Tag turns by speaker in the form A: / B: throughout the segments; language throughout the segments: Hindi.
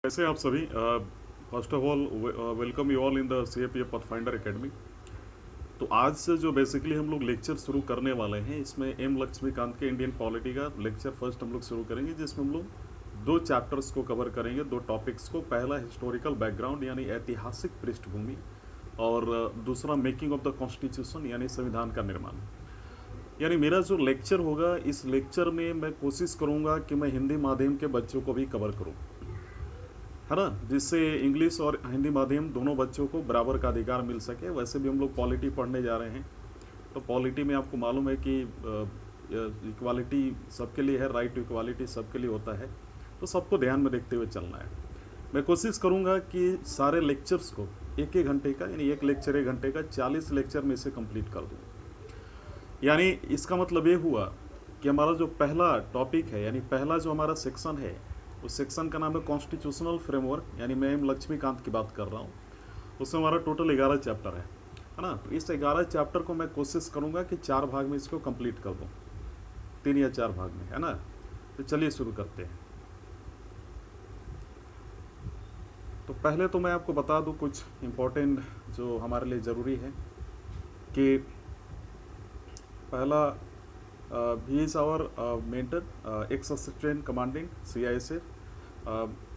A: कैसे हैं आप सभी। First of all welcome you all in the CAPF pathfinder academy. तो आज से जो बेसिकली हम लोग लेक्चर शुरू करने वाले हैं, इसमें एम लक्ष्मीकांत के इंडियन पॉलिटी का लेक्चर फर्स्ट हम लोग शुरू करेंगे, जिसमें हम लोग दो चैप्टर्स को कवर करेंगे, दो टॉपिक्स को। पहला हिस्टोरिकल बैकग्राउंड यानी ऐतिहासिक पृष्ठभूमि, और दूसरा मेकिंग ऑफ द कॉन्स्टिट्यूशन यानी संविधान का निर्माण। यानी मेरा जो लेक्चर होगा, इस लेक्चर में मैं कोशिश करूँगा कि मैं हिंदी माध्यम के बच्चों को भी कवर करूँ, है ना, जिससे इंग्लिश और हिंदी माध्यम दोनों बच्चों को बराबर का अधिकार मिल सके। वैसे भी हम लोग पॉलिटी पढ़ने जा रहे हैं, तो पॉलिटी में आपको मालूम है कि इक्वालिटी सबके लिए है, राइट टू इक्वालिटी सबके लिए होता है, तो सबको ध्यान में देखते हुए चलना है। मैं कोशिश करूँगा कि सारे लेक्चर्स को एक एक घंटे का, यानी एक लेक्चर एक घंटे का, 40 लेक्चर में से कंप्लीट कर दूँ। यानी इसका मतलब ये हुआ कि हमारा जो पहला टॉपिक है, यानी पहला जो हमारा सेक्शन है, उस सेक्शन का नाम है कॉन्स्टिट्यूशनल फ्रेमवर्क, यानी मैं एम लक्ष्मीकांत की बात कर रहा हूँ। उसमें हमारा टोटल 11 चैप्टर है ना। तो इस 11 चैप्टर को मैं कोशिश करूँगा कि 4 भाग में इसको कंप्लीट कर दूँ, 3 या 4 भाग में, है ना। तो चलिए शुरू करते हैं। तो पहले तो मैं आपको बता दूँ कुछ इम्पोर्टेंट जो हमारे लिए ज़रूरी है, कि पहला ही is our mentor, ex assistant commandant CISF,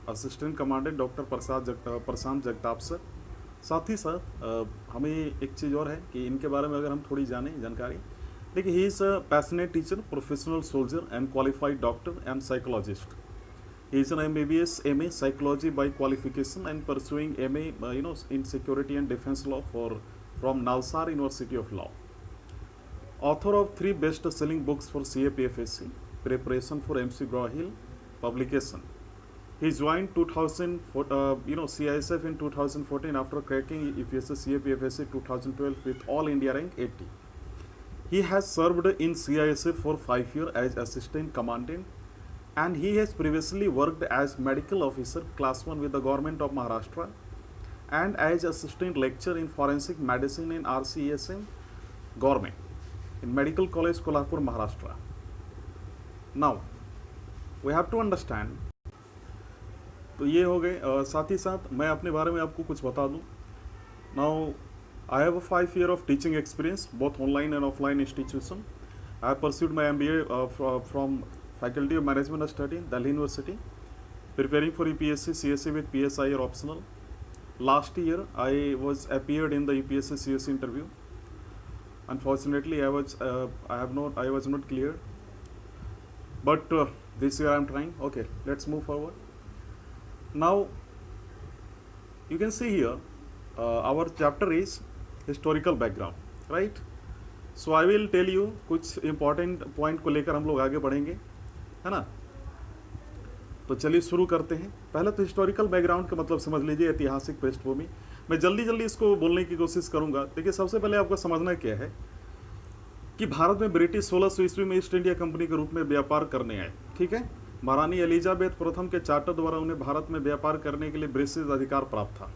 A: assistant commandant doctor Prashant Jagtap sir. साथ ही साथ हमें एक चीज़ और है कि इनके बारे में अगर हम थोड़ी जानें जानकारी, देखिए, he is a passionate teacher, professional soldier and qualified doctor and psychologist. He is an MBBS MA psychology by qualification and pursuing MA in security and defense law from Nalsar University of Law. Author of 3 best-selling books for CAPFSC, Preparation for MC Graw-Hill publication. He joined CISF in 2014 after cracking UPSC CAPFSC 2012 with All India rank 80. He has served in CISF for 5 years as assistant commandant, and he has previously worked as medical officer class 1 with the government of Maharashtra and as assistant lecturer in forensic medicine in RCSM government in Medical College Kolhapur, Maharashtra. Now we have to understand, तो ये हो गए। साथ ही साथ मैं अपने बारे में आपको कुछ बता दूं। Now I have a 5 year of teaching experience both online and offline institution. I have pursued my MBA from Faculty of Management Study, Delhi University, preparing for UPSC CSE with PSI or optional. Last year I was appeared in the UPSC CSE interview. Unfortunately I was not cleared, but this year I am trying. Okay, let's move forward. Now you can see here our chapter is historical background, right? So I will tell you कुछ important point को लेकर हम लोग आगे बढ़ेंगे, है ना। तो चलिए शुरू करते हैं। पहले तो हिस्टोरिकल बैकग्राउंड का मतलब समझ लीजिए, ऐतिहासिक पृष्ठभूमि। मैं जल्दी इसको बोलने की कोशिश करूंगा। देखिए, सबसे पहले आपको समझना क्या है कि भारत में ब्रिटिश 1600 ईस्वी में ईस्ट इंडिया कंपनी के रूप में व्यापार करने आए, ठीक है। महारानी एलिजाबेथ प्रथम के चार्टर द्वारा उन्हें भारत में व्यापार करने के लिए ब्रिटिश अधिकार प्राप्त था,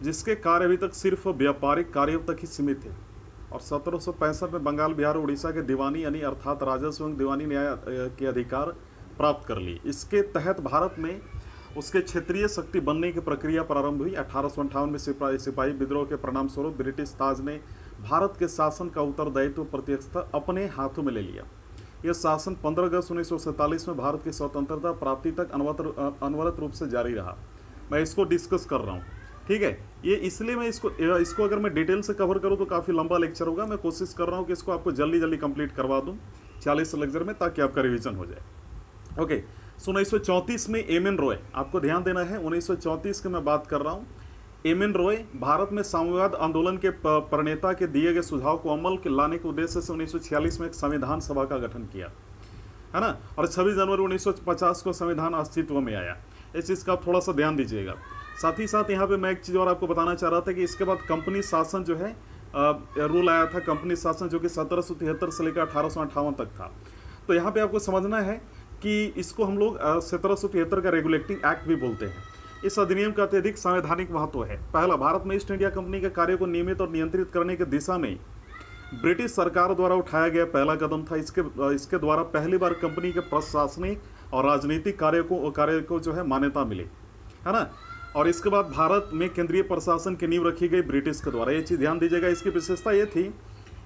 A: जिसके कार्य अभी तक सिर्फ व्यापारिक कार्यों तक ही सीमित थे। और 1765 में बंगाल, बिहार और उड़ीसा के दीवानी यानी अर्थात राजस्व एवं दीवानी न्याय के अधिकार प्राप्त कर ली। इसके तहत भारत में उसके क्षेत्रीय शक्ति बनने की प्रक्रिया प्रारंभ हुई। 1858 में सिपाही विद्रोह के परिणाम स्वरूप ब्रिटिश ताज ने भारत के शासन का उत्तरदायित्व प्रत्यक्षतः अपने हाथों में ले लिया। यह शासन 15 अगस्त 1947 में भारत की स्वतंत्रता प्राप्ति तक अनवरत रूप से जारी रहा। मैं इसको डिस्कस कर रहा हूँ, ठीक है। ये इसलिए मैं इसको अगर मैं डिटेल से कवर करूँ तो काफ़ी लंबा लेक्चर होगा। मैं कोशिश कर रहा हूँ कि इसको आपको जल्दी कंप्लीट करवा दूँ 40 लेक्चर में, ताकि आपका रिवीजन हो जाए। ओके, सो 1934 में एम एन रॉय, आपको ध्यान देना है, 1934 की मैं बात कर रहा हूँ। एम एन रॉय भारत में साम्यवाद आंदोलन के प्रणेता के दिए गए सुझाव को अमल के लाने के उद्देश्य से 1946 में एक संविधान सभा का गठन किया, है ना। और 26 जनवरी 1950 को संविधान अस्तित्व में आया। इस चीज़ का आप थोड़ा सा ध्यान दीजिएगा। साथ ही साथ यहाँ पे मैं एक चीज़ और आपको बताना चाह रहा था कि इसके बाद कंपनी शासन जो है रूल आया था, कंपनी शासन, जो कि 1773 से लेकर 1858 तक था। तो यहाँ पे आपको समझना है कि इसको हम लोग 1773 का रेगुलेटिंग एक्ट भी बोलते हैं। इस अधिनियम का अत्यधिक संवैधानिक महत्व है। पहला, भारत में ईस्ट इंडिया कंपनी के कार्यों को नियमित और नियंत्रित करने की दिशा में ब्रिटिश सरकार द्वारा उठाया गया पहला कदम था। इसके द्वारा पहली बार कंपनी के प्रशासनिक और राजनीतिक कार्य को जो है मान्यता मिली। है ना। और इसके बाद भारत में केंद्रीय प्रशासन की नींव रखी गई ब्रिटिश के द्वारा। ये चीज़ ध्यान दीजिएगा। इसकी विशेषता ये थी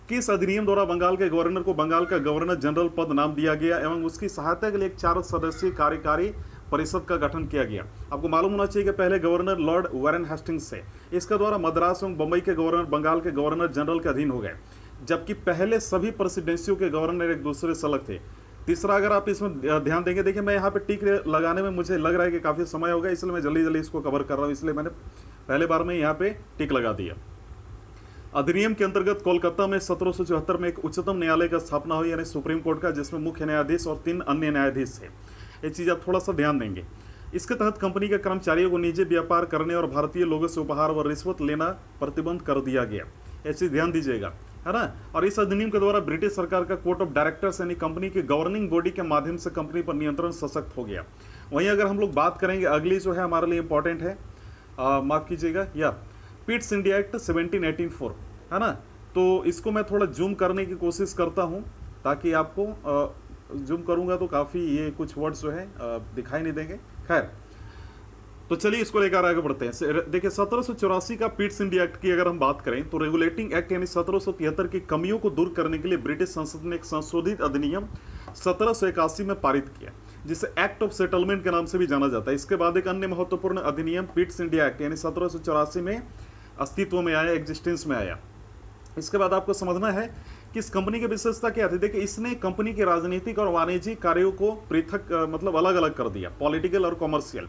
A: कि इस अधिनियम द्वारा बंगाल के गवर्नर को बंगाल का गवर्नर जनरल पद नाम दिया गया एवं उसकी सहायता के लिए एक 4 सदस्यीय कार्यकारी परिषद का गठन किया गया। आपको मालूम होना चाहिए कि पहले गवर्नर लॉर्ड वारेन हेस्टिंग्स से, इसके द्वारा मद्रास एवं बम्बई के गवर्नर बंगाल के गवर्नर जनरल के अधीन हो गए, जबकि पहले सभी प्रेसिडेंसियों के गवर्नर एक दूसरे से अलग थे। तीसरा, अगर आप इसमें ध्यान देंगे, देखिए मैं यहाँ पे टिक लगाने में मुझे लग रहा है कि काफ़ी समय होगा, इसलिए मैं जल्दी जल्दी इसको कवर कर रहा हूँ, इसलिए मैंने पहले बार में यहाँ पे टिक लगा दिया। अधिनियम के अंतर्गत कोलकाता में 1774 में एक उच्चतम न्यायालय का स्थापना हुई, यानी सुप्रीम कोर्ट का, जिसमें मुख्य न्यायाधीश और 3 अन्य न्यायाधीश थे। ये चीज़ आप थोड़ा सा ध्यान देंगे। इसके तहत कंपनी के कर्मचारियों को निजी व्यापार करने और भारतीय लोगों से उपहार व रिश्वत लेना प्रतिबंध कर दिया गया। ये चीज़ ध्यान दीजिएगा, है ना। और इस अधिनियम के द्वारा ब्रिटिश सरकार का कोर्ट ऑफ डायरेक्टर्स यानी कंपनी की गवर्निंग बॉडी के माध्यम से कंपनी पर नियंत्रण सशक्त हो गया। वहीं अगर हम लोग बात करेंगे, अगली जो है हमारे लिए इंपॉर्टेंट है, माफ कीजिएगा, या पिट्स इंडिया एक्ट 1784, है ना। तो इसको मैं थोड़ा जूम करने की कोशिश करता हूँ ताकि आपको जूम करूँगा तो काफ़ी ये कुछ वर्ड्स जो है दिखाई नहीं देंगे। खैर, तो चलिए इसको लेकर आगे बढ़ते हैं। देखिए 1784 का पिट्स इंडिया एक्ट की अगर हम बात करें तो रेगुलेटिंग एक्ट यानी 1773 की कमियों को दूर करने के लिए ब्रिटिश संसद ने एक संशोधित अधिनियम 1781 में पारित किया, जिसे एक्ट ऑफ सेटलमेंट के नाम से भी जाना जाता है। इसके बाद एक अन्य महत्वपूर्ण अधिनियम पिट्स इंडिया एक्ट यानी 1784 में अस्तित्व में आया, एग्जिस्टेंस में आया। इसके बाद आपको समझना है कि इस कंपनी की विशेषता क्या थी। देखिए इसने कंपनी के राजनीतिक और वाणिज्यिक कार्यों को पृथक मतलब अलग अलग कर दिया, पॉलिटिकल और कॉमर्शियल।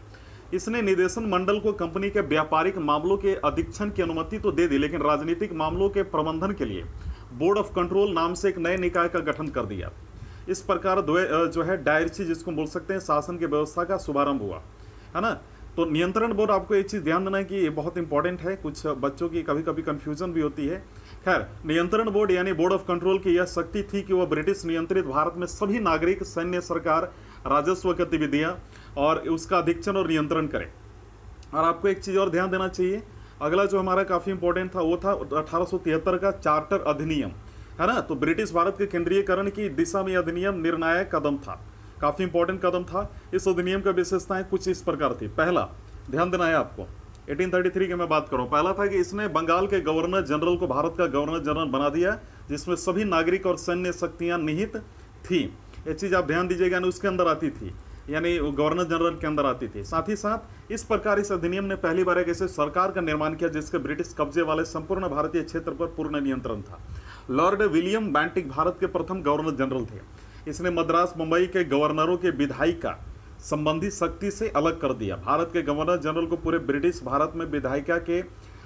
A: इसने निदेशन मंडल को कंपनी के व्यापारिक मामलों के अधीक्षण की अनुमति तो दे दी, लेकिन राजनीतिक मामलों के प्रबंधन के लिए बोर्ड ऑफ कंट्रोल नाम से एक नए निकाय का गठन कर दिया। इस प्रकार जो है डायरेक्सी जिसको बोल सकते हैं शासन की व्यवस्था का शुभारंभ हुआ, है ना। तो नियंत्रण बोर्ड, आपको एक चीज़ ध्यान देना है कि ये बहुत इंपॉर्टेंट है, कुछ बच्चों की कभी कभी कंफ्यूजन भी होती है। खैर, नियंत्रण बोर्ड यानी बोर्ड ऑफ कंट्रोल की यह शक्ति थी कि वह ब्रिटिश नियंत्रित भारत में सभी नागरिक, सैन्य, सरकार, राजस्व गतिविधियां और उसका अधीक्षण और नियंत्रण करें। और आपको एक चीज़ और ध्यान देना चाहिए, अगला जो हमारा काफ़ी इंपॉर्टेंट था वो था 1873 का चार्टर अधिनियम, है ना। तो ब्रिटिश भारत के केंद्रीयकरण की दिशा में अधिनियम निर्णायक कदम था, काफ़ी इंपॉर्टेंट कदम था। इस अधिनियम का विशेषताएं कुछ इस प्रकार थी। पहला, ध्यान देना है आपको, 1833 की मैं बात करूं, पहला था कि इसने बंगाल के गवर्नर जनरल को भारत का गवर्नर जनरल बना दिया, जिसमें सभी नागरिक और सैन्य शक्तियां निहित थी। ये चीज़ आप ध्यान दीजिएगा, उसके अंदर आती थी, यानी गवर्नर जनरल के अंदर आती थी। साथ ही साथ इस प्रकार इस अधिनियम ने पहली बार एक ऐसे सरकार का निर्माण किया जिसके ब्रिटिश कब्जे वाले संपूर्ण भारतीय क्षेत्र पर पूर्ण नियंत्रण था। लॉर्ड विलियम बेंटिक भारत के प्रथम गवर्नर जनरल थे। इसने मद्रास, मुंबई के गवर्नरों के विधायिका संबंधी शक्ति से अलग कर दिया। भारत के गवर्नर जनरल को पूरे ब्रिटिश भारत में विधायिका के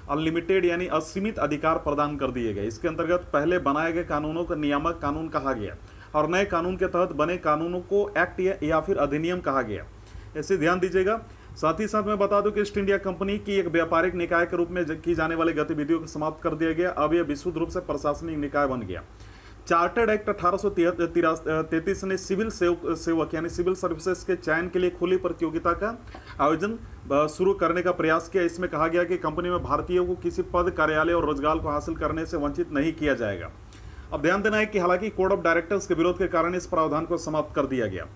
A: अनलिमिटेड यानी असीमित अधिकार प्रदान कर दिए गए। इसके अंतर्गत पहले बनाए गए कानूनों को नियामक कानून कहा गया और नए कानून के तहत बने कानूनों को एक्ट या फिर अधिनियम कहा गया। ऐसे ध्यान दीजिएगा। साथ ही साथ मैं बता दूं कि ईस्ट इंडिया कंपनी की एक व्यापारिक निकाय के रूप में की जाने वाली गतिविधियों को समाप्त कर दिया गया। अब यह विशुद्ध रूप से प्रशासनिक निकाय बन गया। चार्टर्ड एक्ट 1833 ने सिविल सेवक यानी सिविल सर्विसेज के चयन के लिए खुली प्रतियोगिता का आयोजन शुरू करने का प्रयास किया। इसमें कहा गया कि कंपनी में भारतीयों को किसी पद, कार्यालय और रोजगार को हासिल करने से वंचित नहीं किया जाएगा। अब ध्यान देना है कि हालांकि कोड ऑफ डायरेक्टर्स के विरोध के कारण इस प्रावधान को समाप्त कर दिया गया।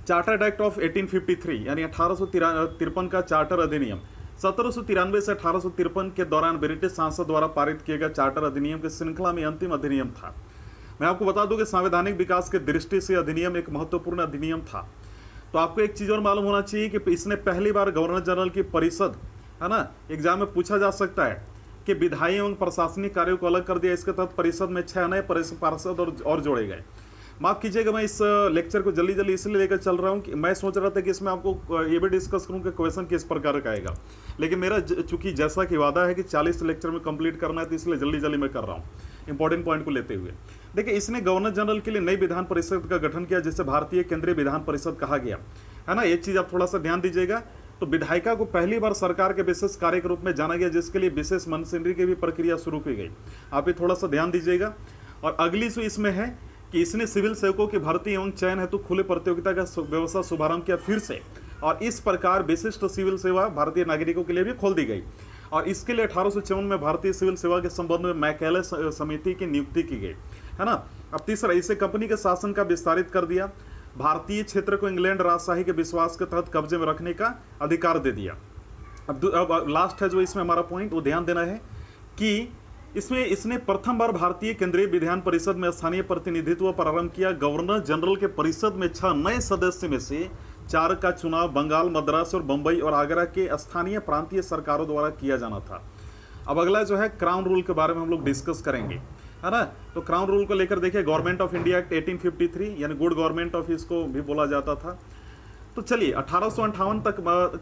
A: चार्टर्ड एक्ट ऑफ 1853 यानी 1853 का चार्टर अधिनियम 1793 से 1853 के दौरान ब्रिटिश सांसद द्वारा पारित किए गए चार्टर अधिनियम की श्रृंखला में अंतिम अधिनियम था। मैं आपको बता दूं कि संवैधानिक विकास की दृष्टि से अधिनियम एक महत्वपूर्ण अधिनियम था। तो आपको एक चीज़ और मालूम होना चाहिए कि इसने पहली बार गवर्नर जनरल की परिषद, है ना, एग्जाम में पूछा जा सकता है कि विधायी एवं प्रशासनिक कार्यों को अलग कर दिया। इसके तहत परिषद में 6 नए पार्षद और जोड़े गए। माफ़ कीजिएगा, मैं इस लेक्चर को जल्दी जल्दी इसलिए लेकर चल रहा हूँ कि मैं सोच रहा था कि इसमें आपको ये भी डिस्कस करूँ कि क्वेश्चन किस प्रकार का आएगा, लेकिन मेरा चूंकि जैसा कि वादा है कि 40 लेक्चर में कंप्लीट करना है, तो इसलिए जल्दी जल्दी मैं कर रहा हूँ इंपॉर्टेंट पॉइंट को लेते हुए। देखिए, इसने गवर्नर जनरल के लिए नई विधान परिषद का गठन किया, जिसे भारतीय केंद्रीय विधान परिषद कहा गया, है ना। एक चीज़ आप थोड़ा सा ध्यान दीजिएगा। तो विधायिका को पहली बार सरकार के विशेष कार्य के रूप में जाना गया, जिसके लिए विशेष मशीनरी की भी प्रक्रिया शुरू की गई। आप ये थोड़ा सा ध्यान दीजिएगा। और अगली जो इसमें है कि इसने सिविल सेवकों की भर्ती एवं चयन हेतु खुले प्रतियोगिता का व्यवस्था शुभारंभ किया फिर से, और इस प्रकार विशिष्ट सिविल सेवा भारतीय नागरिकों के लिए भी खोल दी गई। और इसके लिए 1854 में भारतीय सिविल सेवा के संबंध में मैकेले समिति की नियुक्ति की गई, है ना। अब तीसरा, इसे कंपनी के शासन का विस्तारित कर दिया। भारतीय क्षेत्र को इंग्लैंड राजशाही के विश्वास के तहत कब्जे में रखने का अधिकार दे दिया। अब लास्ट है जो इसमें हमारा पॉइंट, वो ध्यान देना है कि इसमें इसने प्रथम बार भारतीय केंद्रीय विधान परिषद में स्थानीय प्रतिनिधित्व प्रारंभ किया। गवर्नर जनरल के परिषद में 6 नए सदस्य में से 4 का चुनाव बंगाल, मद्रास और बंबई और आगरा के स्थानीय प्रांतीय सरकारों द्वारा किया जाना था। अब अगला जो है क्राउन रूल के बारे में हम लोग डिस्कस करेंगे, है ना। तो क्राउन रूल को लेकर देखिए, गवर्नमेंट ऑफ इंडिया एक्ट 1853 यानी गुड गवर्नमेंट ऑफ इसको भी बोला जाता था। तो चलिए 1858 तक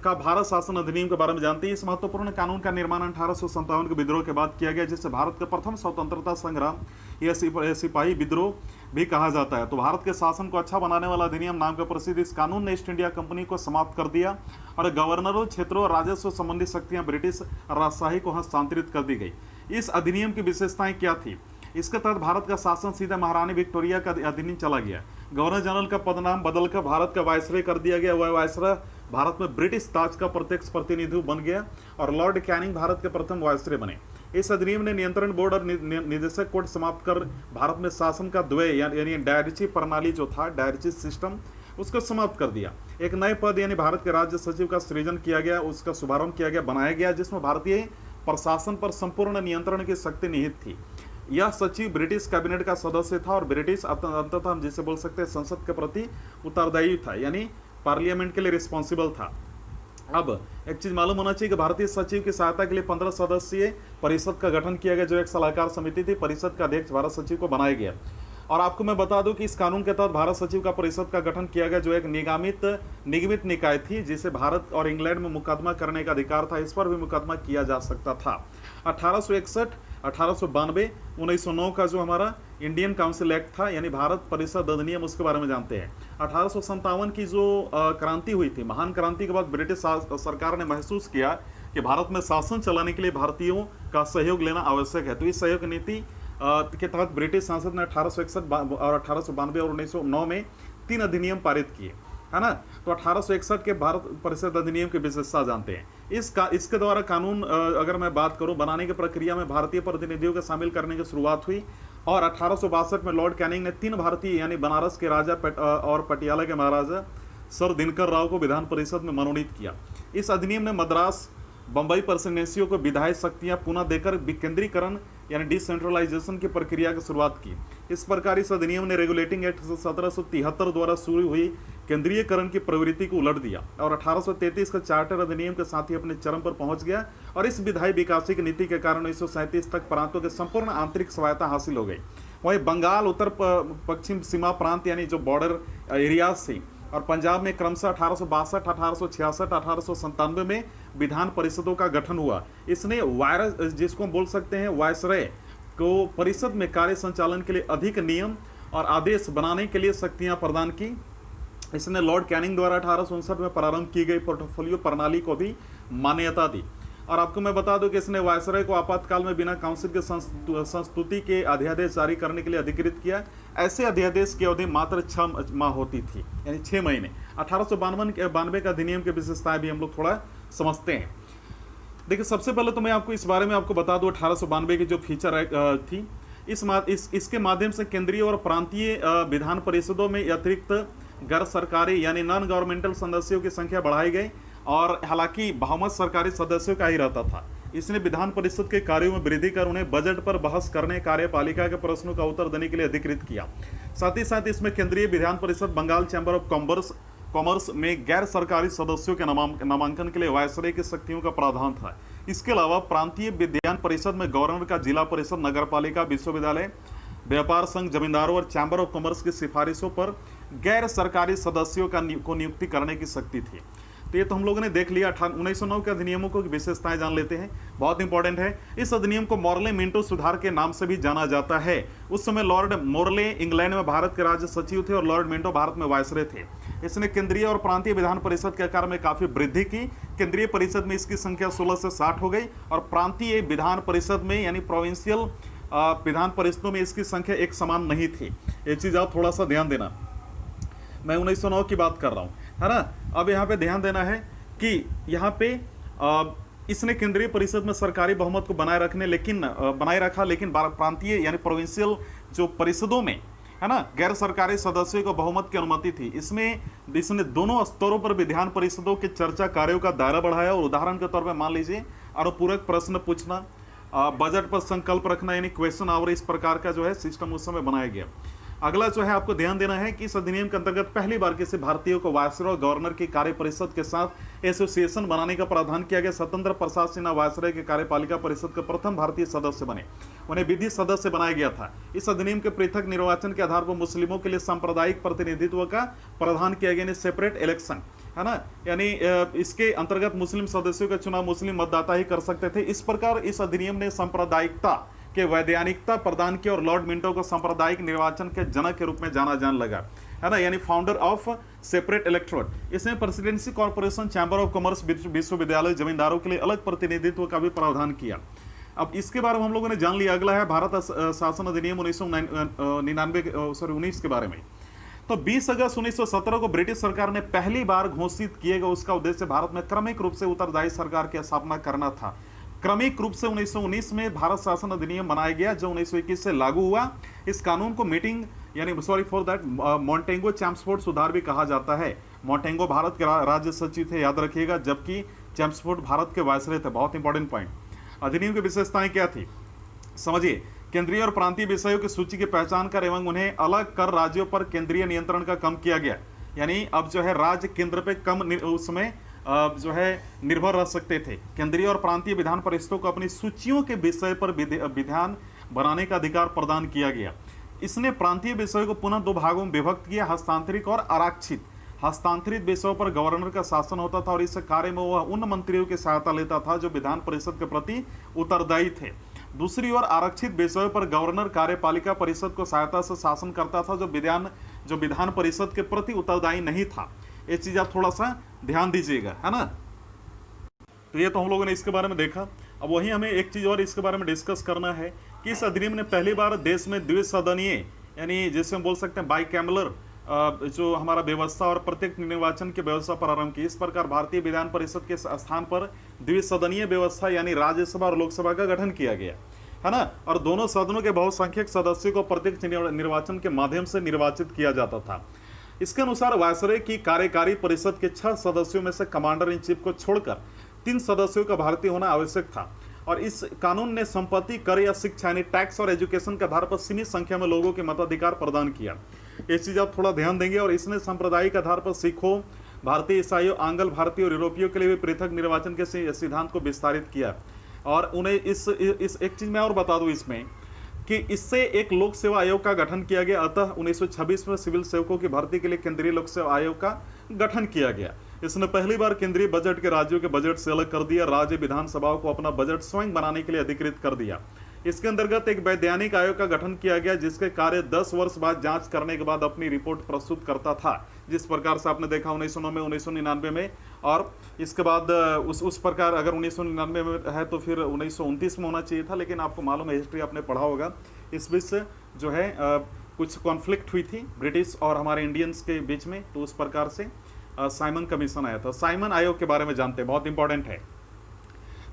A: का भारत शासन अधिनियम के बारे में जानते हैं। इस महत्वपूर्ण कानून का निर्माण 1857 के विद्रोह के बाद किया गया, जिससे भारत का प्रथम स्वतंत्रता संग्राम या सिपाही विद्रोह भी कहा जाता है। तो भारत के शासन को अच्छा बनाने वाला अधिनियम नाम का प्रसिद्ध इस कानून ने ईस्ट इंडिया कंपनी को समाप्त कर दिया और गवर्नरों, क्षेत्रों और राजस्व संबंधी शक्तियां ब्रिटिश राजशाही को हस्तांतरित कर दी गई। इस अधिनियम की विशेषताएं क्या थी? इसके तहत भारत का शासन सीधा महारानी विक्टोरिया का अधीन चला गया। गवर्नर जनरल का पदनाम बदलकर भारत का वायसराय कर दिया गया। वह वायसराय भारत में ब्रिटिश ताज का प्रत्यक्ष प्रतिनिधि बन गया और लॉर्ड कैनिंग भारत के प्रथम वायसराय बने। इस अधिनियम ने नियंत्रण बोर्ड और निदेशक कोड समाप्त कर भारत में शासन का द्वय यानी डायरेक्टरी प्रणाली जो था, डायरेक्टरी सिस्टम, उसको समाप्त कर दिया। एक नए पद यानी भारत के राज्य सचिव का सृजन किया गया, उसका शुभारंभ किया गया, बनाया गया, जिसमें भारतीय प्रशासन पर संपूर्ण नियंत्रण की शक्ति निहित थी। यह सचिव ब्रिटिश कैबिनेट का सदस्य था और ब्रिटिश अंततः हम जिसे बोल सकते हैं संसद के प्रति उत्तरदायी था, यानी पार्लियामेंट के लिए रिस्पॉन्सिबल था। अब एक चीज मालूम होना चाहिए कि भारतीय सचिव की सहायता के लिए 15 सदस्यीय परिषद का गठन किया गया, जो एक सलाहकार समिति थी। परिषद का अध्यक्ष भारत सचिव को बनाया गया। और आपको मैं बता दूं कि इस कानून के तहत भारत सचिव का परिषद का गठन किया गया, जो एक निगमित निकाय थी, जिसे भारत और इंग्लैंड में मुकदमा करने का अधिकार था। इस पर भी मुकदमा किया जा सकता था। 1861, 1892, 1909 का जो हमारा इंडियन काउंसिल एक्ट था, यानी भारत परिषद अधिनियम, उसके बारे में जानते हैं। 1857 की जो क्रांति हुई थी, महान क्रांति के बाद ब्रिटिश सरकार ने महसूस किया कि भारत में शासन चलाने के लिए भारतीयों का सहयोग लेना आवश्यक है। तो इस सहयोग नीति के तहत ब्रिटिश संसद ने 1861 और 1892 और 1909 में 3 अधिनियम पारित किए, है ना। तो 1861 के भारत परिषद अधिनियम की विशेषता जानते हैं। इसके द्वारा कानून अगर मैं बात करूं, बनाने की प्रक्रिया में भारतीय प्रतिनिधियों को शामिल करने की शुरुआत हुई और 1862 में लॉर्ड कैनिंग ने 3 भारतीय यानी बनारस के राजा और पटियाला के महाराजा सर दिनकर राव को विधान परिषद में मनोनीत किया। इस अधिनियम ने मद्रास, बंबई प्रेसिडेंसियों को विधायी शक्तियां पुनः देकर विकेंद्रीकरण यानी डिसेंट्रलाइजेशन की प्रक्रिया की शुरुआत की। इस प्रकार इस अधिनियम ने रेगुलेटिंग एक्ट 1773 द्वारा शुरू हुई केंद्रीयकरण की प्रवृत्ति को उलट दिया और 1833 का चार्टर अधिनियम के साथ ही अपने चरम पर पहुंच गया। और इस विधायी विकासिक नीति के कारण 1937 तक प्रांतों के संपूर्ण आंतरिक स्वायत्ता हासिल हो गई। वहीं बंगाल, उत्तर पश्चिम सीमा प्रांत यानी जो बॉर्डर एरियाज थी, और पंजाब में क्रमशः 1862, 1866, 1897 में विधान परिषदों का गठन हुआ। इसने जिसको हम बोल सकते हैं वायसराय को परिषद में कार्य संचालन के लिए अधिक नियम और आदेश बनाने के लिए शक्तियां प्रदान की। इसने लॉर्ड कैनिंग द्वारा 1859 में प्रारंभ की गई पोर्टफोलियो प्रणाली को भी मान्यता दी। और आपको मैं बता दूं कि इसने वायसराय को आपातकाल में बिना काउंसिल के संस्तुति के अध्यादेश जारी करने के लिए अधिकृत किया। ऐसे अध्यादेश की अवधि मात्र 6 माह होती थी, यानी 6 महीने। 1892 का अधिनियम की विशेषताएं भी हम लोग थोड़ा समझते हैं। देखिए, सबसे पहले तो मैं आपको इस बारे में आपको बता दूं 1892 की जो फीचर थी, इसके माध्यम से केंद्रीय और प्रांतीय विधान परिषदों में अतिरिक्त गैर सरकारी यानी नॉन गवर्नमेंटल सदस्यों की संख्या बढ़ाई गई और हालांकि बहुमत सरकारी सदस्यों का ही रहता था। इसने विधान परिषद के कार्यों में वृद्धि कर उन्हें बजट पर बहस करने, कार्यपालिका के प्रश्नों का उत्तर देने के लिए अधिकृत किया। साथ ही साथ इसमें केंद्रीय Vidhan Parishad, Bengal chamber of commerce में गैर सरकारी सदस्यों के नामांकन के लिए वायसराय की शक्तियों का प्रावधान था। इसके अलावा प्रांतीय विधान परिषद में गवर्नर का जिला परिषद, नगरपालिका, विश्वविद्यालय, व्यापार संघ, जमींदारों और चैम्बर ऑफ कॉमर्स की सिफारिशों पर गैर सरकारी सदस्यों को नियुक्ति करने की शक्ति थी। तो ये तो हम लोगों ने देख लिया। 1909 के अधिनियमों को विशेषताएं जान लेते हैं, बहुत इंपॉर्टेंट है। इस अधिनियम को मॉर्ले मिंटो सुधार के नाम से भी जाना जाता है। उस समय लॉर्ड मोर्ले इंग्लैंड में भारत के राज्य सचिव थे और लॉर्ड मिंटो भारत में वायसराय थे। इसने केंद्रीय और प्रांतीय विधान परिषद के आकार में काफी वृद्धि की। केंद्रीय परिषद में इसकी संख्या 16 से 60 हो गई और प्रांतीय विधान परिषद में यानी प्रोविंशियल विधान परिषदों में इसकी संख्या एक समान नहीं थी। ये चीज आप थोड़ा सा ध्यान देना, मैं 1909 की बात कर रहा हूँ, है ना। अब यहाँ पे ध्यान देना है कि यहाँ पे इसने केंद्रीय परिषद में सरकारी बहुमत को बनाए रखा, लेकिन प्रांतीय यानी प्रोविंशियल जो परिषदों में है ना, गैर सरकारी सदस्यों को बहुमत की अनुमति थी। इसमें इसने दोनों स्तरों पर विधान परिषदों के चर्चा कार्यों का दायरा बढ़ाया। और उदाहरण के तौर पर मान लीजिए अनुपूरक प्रश्न पूछना, बजट पर संकल्प रखना, यानी क्वेश्चन आवर, इस प्रकार का जो है सिस्टम उस समय बनाया गया। अगला जो है आपको ध्यान देना है कि इस अधिनियम के अंतर्गत पहली बार किसी भारतीय को वायसरॉय और गवर्नर की कार्य परिषद के साथ एसोसिएशन बनाने का प्रावधान किया गया। स्वतंत्र प्रसाद सिन्हा वायसरॉय के कार्यपालिका परिषद के प्रथम भारतीय सदस्य बने, उन्हें विधि सदस्य बनाया गया था। इस अधिनियम के पृथक निर्वाचन के आधार पर मुस्लिमों के लिए सांप्रदायिक प्रतिनिधित्व का प्रावधान किया गया, सेपरेट इलेक्शन, है ना, यानी इसके अंतर्गत मुस्लिम सदस्यों का चुनाव मुस्लिम मतदाता ही कर सकते थे। इस प्रकार इस अधिनियम ने सांप्रदायिकता के वैधानिकता प्रदान की और लॉर्ड मिंटो को सांप्रदायिक निर्वाचन के जनक के रूप में जाना जाने लगा, है ना, यानी फाउंडर ऑफ सेपरेट इलेक्टोरेट। इसमें presidency corporation, chamber of commerce, विश्वविद्यालय, जमींदारों के लिए अलग प्रतिनिधित्व का भी प्रावधान किया। अब इसके बारे में हम लोगों ने जान लिया। अगला है भारत शासन अधिनियम 1919 के बारे में। तो 20 अगस्त 1917 को ब्रिटिश सरकार ने पहली बार घोषित किए गए उसका उद्देश्य भारत में क्रमिक रूप से उत्तरदायी सरकार की स्थापना करना था। क्रमिक रूप से 1919 में भारत शासन अधिनियम बनाया गया जो 1921 से लागू हुआ। इस कानून को मीटिंग यानी सॉरी फॉर दैट मॉन्टेगो चैम्सफोर्ड सुधार भी कहा जाता है। मॉन्टेगो भारत के राज्य सचिव थे, याद रखिएगा, जबकि चैम्सफोर्ड भारत के वायसरॉय थे। बहुत इंपॉर्टेंट पॉइंट। अधिनियम की विशेषताएं क्या थी समझिए। केंद्रीय और प्रांतीय विषयों की सूची की पहचान कर एवं उन्हें अलग कर राज्यों पर केंद्रीय नियंत्रण का कम किया गया, यानी अब जो है राज्य केंद्र पे कम उसमें जो है निर्भर रह सकते थे। केंद्रीय और प्रांतीय विधान परिषदों को अपनी सूचियों के विषय पर विधान बनाने का अधिकार प्रदान किया गया। इसने प्रांतीय विषयों को पुनः दो भागों में विभक्त किया, हस्तांतरित और आरक्षित। हस्तांतरित विषयों पर गवर्नर का शासन होता था और इस कार्य में वह उन मंत्रियों की सहायता लेता था जो विधान परिषद के प्रति उत्तरदायी थे। दूसरी ओर आरक्षित विषयों पर गवर्नर कार्यपालिका परिषद को सहायता से शासन करता था जो विधान परिषद के प्रति उत्तरदायी नहीं था। ये चीज आप थोड़ा सा ध्यान दीजिएगा, है ना। तो ये तो हम लोगों ने इसके बारे में देखा। अब वही हमें एक चीज और इसके बारे में डिस्कस करना है कि इस अधिनियम ने पहली बार देश में द्विसदनीय, यानी जैसे हम बोल सकते हैं बाइकैमरल जो हमारा व्यवस्था और प्रत्येक निर्वाचन की व्यवस्था प्रारंभ की। इस प्रकार भारतीय विधान परिषद के स्थान पर द्विसदनीय व्यवस्था यानी राज्यसभा और लोकसभा का गठन किया गया, है ना, और दोनों सदनों के बहुसंख्यक सदस्यों को प्रत्यक्ष निर्वाचन के माध्यम से निर्वाचित किया जाता था। इसके अनुसार वायसरॉय की कार्यकारी परिषद के 6 सदस्यों में से कमांडर इन चीफ को छोड़कर 3 सदस्यों का भारतीय होना आवश्यक था। और इस कानून ने संपत्ति, कर या शिक्षा यानी टैक्स और एजुकेशन के आधार पर सीमित संख्या में लोगों के मताधिकार प्रदान किया। ये चीज आप थोड़ा ध्यान देंगे। और इसने सांप्रदायिक आधार पर सिखों, भारतीय ईसाइयों, आंग्ल भारतीय और यूरोपियों के लिए भी पृथक निर्वाचन के सिद्धांत को विस्तारित किया। और उन्हें इस एक चीज मैं और बता दूं इसमें कि इससे एक लोक सेवा आयोग का गठन किया गया। अतः 1926 में सिविल सेवकों की भर्ती के लिए केंद्रीय लोक सेवा आयोग का गठन किया गया। इसने पहली बार केंद्रीय बजट के राज्यों के बजट से अलग कर दिया। राज्य विधानसभाओं को अपना बजट स्वयं बनाने के लिए अधिकृत कर दिया। इसके अंतर्गत एक वैधानिक आयोग का गठन किया गया जिसके कार्य 10 वर्ष बाद जांच करने के बाद अपनी रिपोर्ट प्रस्तुत करता था, जिस प्रकार से आपने देखा 1909 में, 1999 में। और इसके बाद उस प्रकार अगर 1999 में है तो फिर 1929 में होना चाहिए था, लेकिन आपको मालूम है, हिस्ट्री आपने पढ़ा होगा, इस बीच से जो है कुछ कॉन्फ्लिक्ट हुई थी ब्रिटिश और हमारे इंडियंस के बीच में। तो उस प्रकार से साइमन कमीशन आया था। साइमन आयोग के बारे में जानते हैं, बहुत इंपॉर्टेंट है।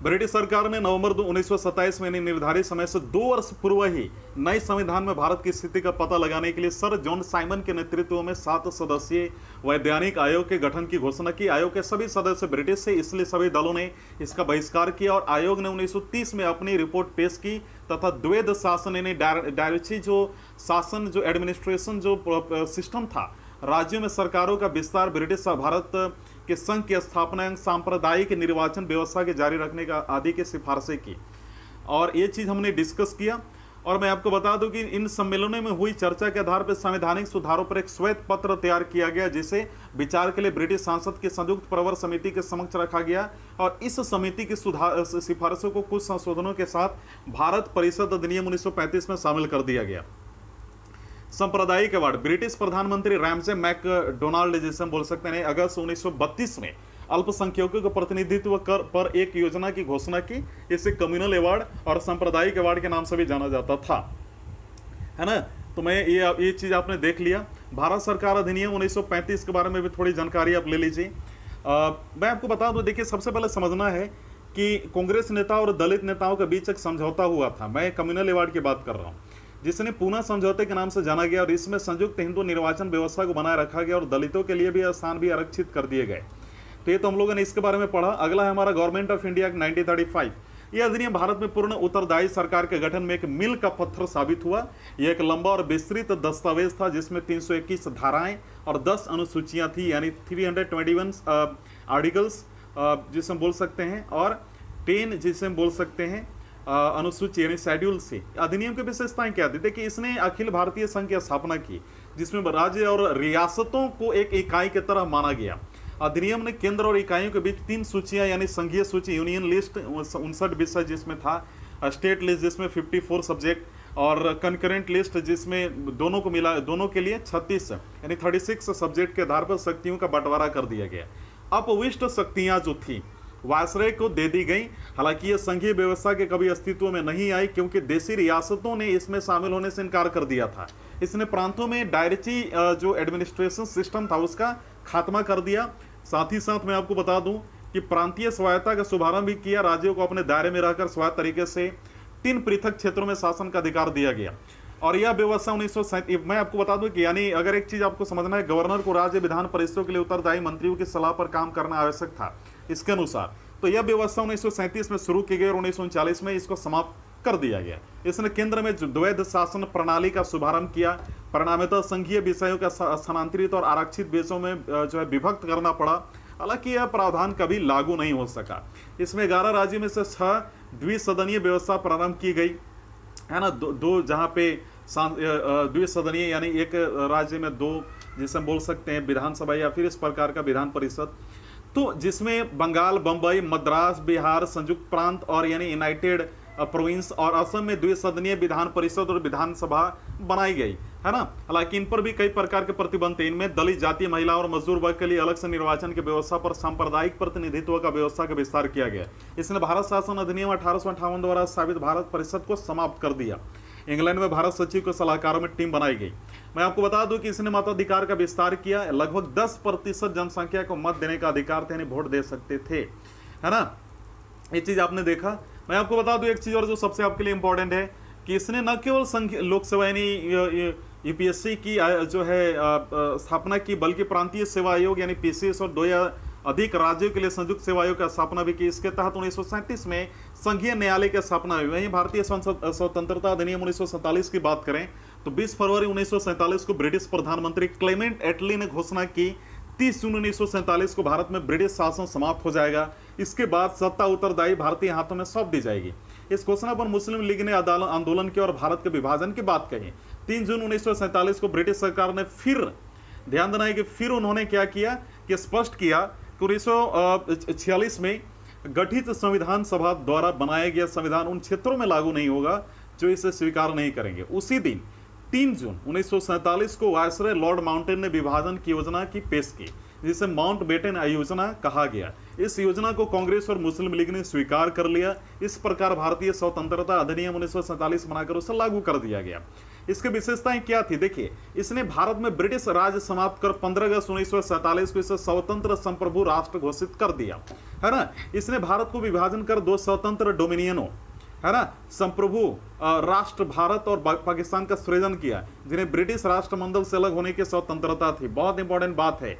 A: ब्रिटिश सरकार ने नवंबर 1927 में निर्धारित समय से 2 वर्ष पूर्व ही नए संविधान में भारत की स्थिति का पता लगाने के लिए सर जॉन साइमन के नेतृत्व में 7 सदस्यीय वैधानिक आयोग के गठन की घोषणा की। आयोग के सभी सदस्य ब्रिटिश थे, इसलिए सभी दलों ने इसका बहिष्कार किया और आयोग ने 1930 में अपनी रिपोर्ट पेश की तथा द्वैध शासन यानी डायरेक्टरी जो शासन, जो एडमिनिस्ट्रेशन, जो सिस्टम था, राज्यों में सरकारों का विस्तार, ब्रिटिश भारत के संघ की स्थापना, सांप्रदायिक निर्वाचन व्यवस्था के जारी रखने का आदि की सिफारिशें की। और ये चीज़ हमने डिस्कस किया। और मैं आपको बता दूं कि इन सम्मेलनों में हुई चर्चा के आधार पर संवैधानिक सुधारों पर एक श्वेत पत्र तैयार किया गया, जिसे विचार के लिए ब्रिटिश सांसद की संयुक्त प्रवर समिति के समक्ष रखा गया। और इस समिति की सिफारिशों को कुछ संशोधनों के साथ भारत परिषद अधिनियम 1935 में शामिल कर दिया गया। सांप्रदायिक अवार्ड, ब्रिटिश प्रधानमंत्री रैमसे मैकडोनाल्ड, जिसे हम बोल सकते हैं, अगस्त 1932 में अल्पसंख्यकों के प्रतिनिधित्व पर एक योजना की घोषणा की। इसे कम्युनल अवार्ड और सांप्रदायिक अवार्ड के नाम से भी जाना जाता था, है ना। तो मैं ये चीज आपने देख लिया। भारत सरकार अधिनियम 1935 के बारे में भी थोड़ी जानकारी आप ले लीजिए। मैं आपको बता दूं, देखिए, सबसे पहले समझना है कि कांग्रेस नेता और दलित नेताओं के बीच एक समझौता हुआ था। मैं कम्युनल अवार्ड की बात कर रहा हूँ। जिसने पूना समझौते के नाम से जाना गया, और इसमें संयुक्त हिंदू निर्वाचन व्यवस्था को बनाए रखा गया और दलितों के लिए भी स्थान भी आरक्षित कर दिए गए। तो ये तो हम लोगों ने इसके बारे में पढ़ा। अगला है हमारा गवर्नमेंट ऑफ इंडिया 1935। यह अधिनियम भारत में पूर्ण उत्तरदायी सरकार के गठन में एक मील का पत्थर साबित हुआ। यह एक लंबा और विस्तृत दस्तावेज था जिसमें 321 धाराएं और 10 अनुसूचियां थी, यानी 321 आर्टिकल्स जिसे हम बोल सकते हैं, और 10 जिसे हम बोल सकते हैं अनुसूची यानी शेड्यूल से। अधिनियम की विशेषताएं क्या थी? देखिए, इसने अखिल भारतीय संघ की स्थापना की जिसमें राज्य और रियासतों को एक इकाई की तरह माना गया। अधिनियम ने केंद्र और इकाइयों के बीच 3 सूचियां यानी संघीय सूची, यूनियन लिस्ट 59 विषय जिसमें था, स्टेट लिस्ट जिसमें 54 सब्जेक्ट, और कंकरेंट लिस्ट जिसमें दोनों को मिला, दोनों के लिए 36 यानी 36 सब्जेक्ट के आधार पर शक्तियों का बंटवारा कर दिया गया। अपविष्ट शक्तियां जो थी वायसराय को दे दी गई। हालांकि यह संघीय व्यवस्था के कभी अस्तित्व में नहीं आई क्योंकि देशी रियासतों ने इसमें शामिल होने से इनकार कर दिया था। इसने प्रांतों में डायरेक्टरी जो एडमिनिस्ट्रेशन सिस्टम था उसका खात्मा कर दिया। साथ ही साथ मैं आपको बता दूं कि प्रांतीय स्वायत्ता का शुभारंभ भी किया। राज्यों को अपने दायरे में रहकर स्वायत्त तरीके से 3 पृथक क्षेत्रों में शासन का अधिकार दिया गया। और यह व्यवस्था 1937, मैं आपको बता दूं कि यानी अगर एक चीज आपको समझना है, गवर्नर को राज्य विधान परिषदों के लिए उत्तरदायी मंत्रियों की सलाह पर काम करना आवश्यक था इसके अनुसार। तो यह व्यवस्था 1937 में शुरू की गई और 1939 में इसको समाप्त कर दिया गया। इसने केंद्र में द्वैध शासन प्रणाली का शुभारंभ किया। परिणामतः संघीय विषयों का स्थानांतरित और आरक्षित विषयों में जो है विभक्त करना पड़ा। हालांकि यह प्रावधान कभी लागू नहीं हो सका। इसमें 11 राज्यों में से 6 द्विसदनीय व्यवस्था प्रारंभ की गई है ना। दो जहाँ पे द्विसदनीय यानी एक राज्य में 2 जिसे हम बोल सकते हैं विधानसभा या फिर इस प्रकार का विधान परिषद, तो जिसमें बंगाल, बंबई, मद्रास, बिहार, संयुक्त प्रांत और यानी यूनाइटेड प्रोविंस और असम में द्विसदनीय विधान परिषद और विधानसभा बनाई गई है ना। हालांकि इन पर भी कई प्रकार के प्रतिबंध थे। इनमें दलित जाति, महिला और मजदूर वर्ग के लिए अलग से निर्वाचन की व्यवस्था पर सांप्रदायिक प्रतिनिधित्व का व्यवस्था का विस्तार किया गया। इसने भारत शासन अधिनियम 1858 द्वारा स्थापित भारत परिषद को समाप्त कर दिया। इंग्लैंड में भारत सचिव के सलाहकारों में टीम बनाई गई। मैं आपको बता दूं कि इसने मताधिकार का विस्तार किया। लगभग 10% जनसंख्या को मत देने का अधिकार थे, यानी वोट दे सकते थे, है ना। ये चीज आपने देखा। मैं आपको बता दूं एक चीज और जो सबसे आपके लिए इंपॉर्टेंट है कि इसने न केवल संघ लोकसेवा यानी यूपीएससी की जो है स्थापना की, बल्कि प्रांतीय सेवा आयोग यानी पीसीएस और 2 या अधिक राज्यों के लिए संयुक्त सेवा आयोग की स्थापना भी की। इसके तहत 1937 में संघीय न्यायालय की स्थापना हुई। वहीं भारतीय स्वतंत्रता अधिनियम 1947 की बात करें तो 20 फरवरी 1947 को ब्रिटिश प्रधानमंत्री क्लेमेंट एटली ने घोषणा की 30 जून 1947 को भारत में ब्रिटिश शासन समाप्त हो जाएगा। इसके बाद सत्ता उत्तरदायी भारतीय हाथों में सौंप दी जाएगी। इस घोषणा पर मुस्लिम लीग ने आंदोलन किया और भारत के विभाजन की बात कही। 3 जून 1947 को ब्रिटिश सरकार ने फिर, ध्यान देना है कि फिर उन्होंने क्या किया कि स्पष्ट किया कि 1946 में गठित संविधान सभा द्वारा बनाया गया संविधान उन क्षेत्रों में लागू नहीं होगा जो इसे स्वीकार नहीं करेंगे। उसी दिन 3 जून 1947 को वायसराय लॉर्ड माउंटेन ने विभाजन की योजना की पेश की, जिसे माउंटबेटन योजना कहा गया। इस योजना को कांग्रेस और मुस्लिम लीग ने स्वीकार कर लिया। इस प्रकार भारतीय स्वतंत्रता अधिनियम 1947 बनाकर उसे लागू कर दिया गया। इसकी विशेषताएं क्या थी? देखिए, इसने भारत में ब्रिटिश राज समाप्त कर 15 अगस्त 1947 को इसे स्वतंत्र संप्रभु राष्ट्र घोषित कर दिया, है ना। इसने भारत को विभाजन कर 2 स्वतंत्र डोमिनियनों, है ना, संप्रभु राष्ट्र भारत और पाकिस्तान का सृजन किया, जिन्हें ब्रिटिश राष्ट्रमंडल से अलग होने की स्वतंत्रता थी। बहुत इंपॉर्टेंट बात है।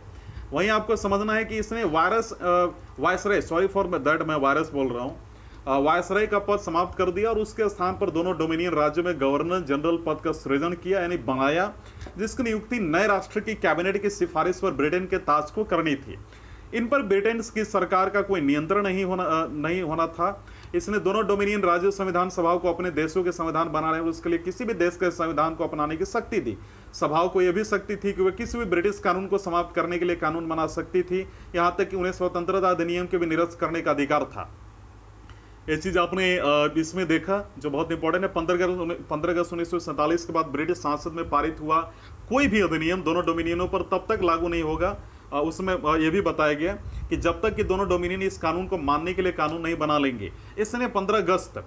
A: वहीं आपको समझना है कि इसने वायसराय, सॉरी फॉर दैट, मैं वायरस बोल रहा हूँ, वायसराय का पद समाप्त कर दिया और उसके स्थान पर दोनों डोमिनियन राज्यों में गवर्नर जनरल पद का सृजन किया, यानी बनाया, जिसकी नियुक्ति नए राष्ट्र की कैबिनेट की सिफारिश पर ब्रिटेन के ताज को करनी थी। इन पर ब्रिटेन की सरकार का कोई नियंत्रण नहीं होना था। इसने दोनों डोमिनियन राज्यों संविधान सभाओं को अपने देशों के संविधान बनाने और उसके लिए किसी भी देश के संविधान को अपनाने की शक्ति दी। सभाओं को यह भी शक्ति थी कि वे किसी भी ब्रिटिश कानून को समाप्त करने के लिए कानून बना सकती थी, यहां तक कि उन्हें स्वतंत्रता अधिनियम के भी निरस्त करने का अधिकार था। ये चीज आपने इसमें देखा जो बहुत इंपॉर्टेंट है। 15 अगस्त 1947 के बाद ब्रिटिश संसद में पारित हुआ कोई भी अधिनियम दोनों डोमिनियनों पर तब तक लागू नहीं होगा। उसमें यह भी बताया गया कि जब तक कि दोनों डोमिनियन इस कानून को मानने के लिए कानून नहीं बना लेंगे। इसने 15 अगस्त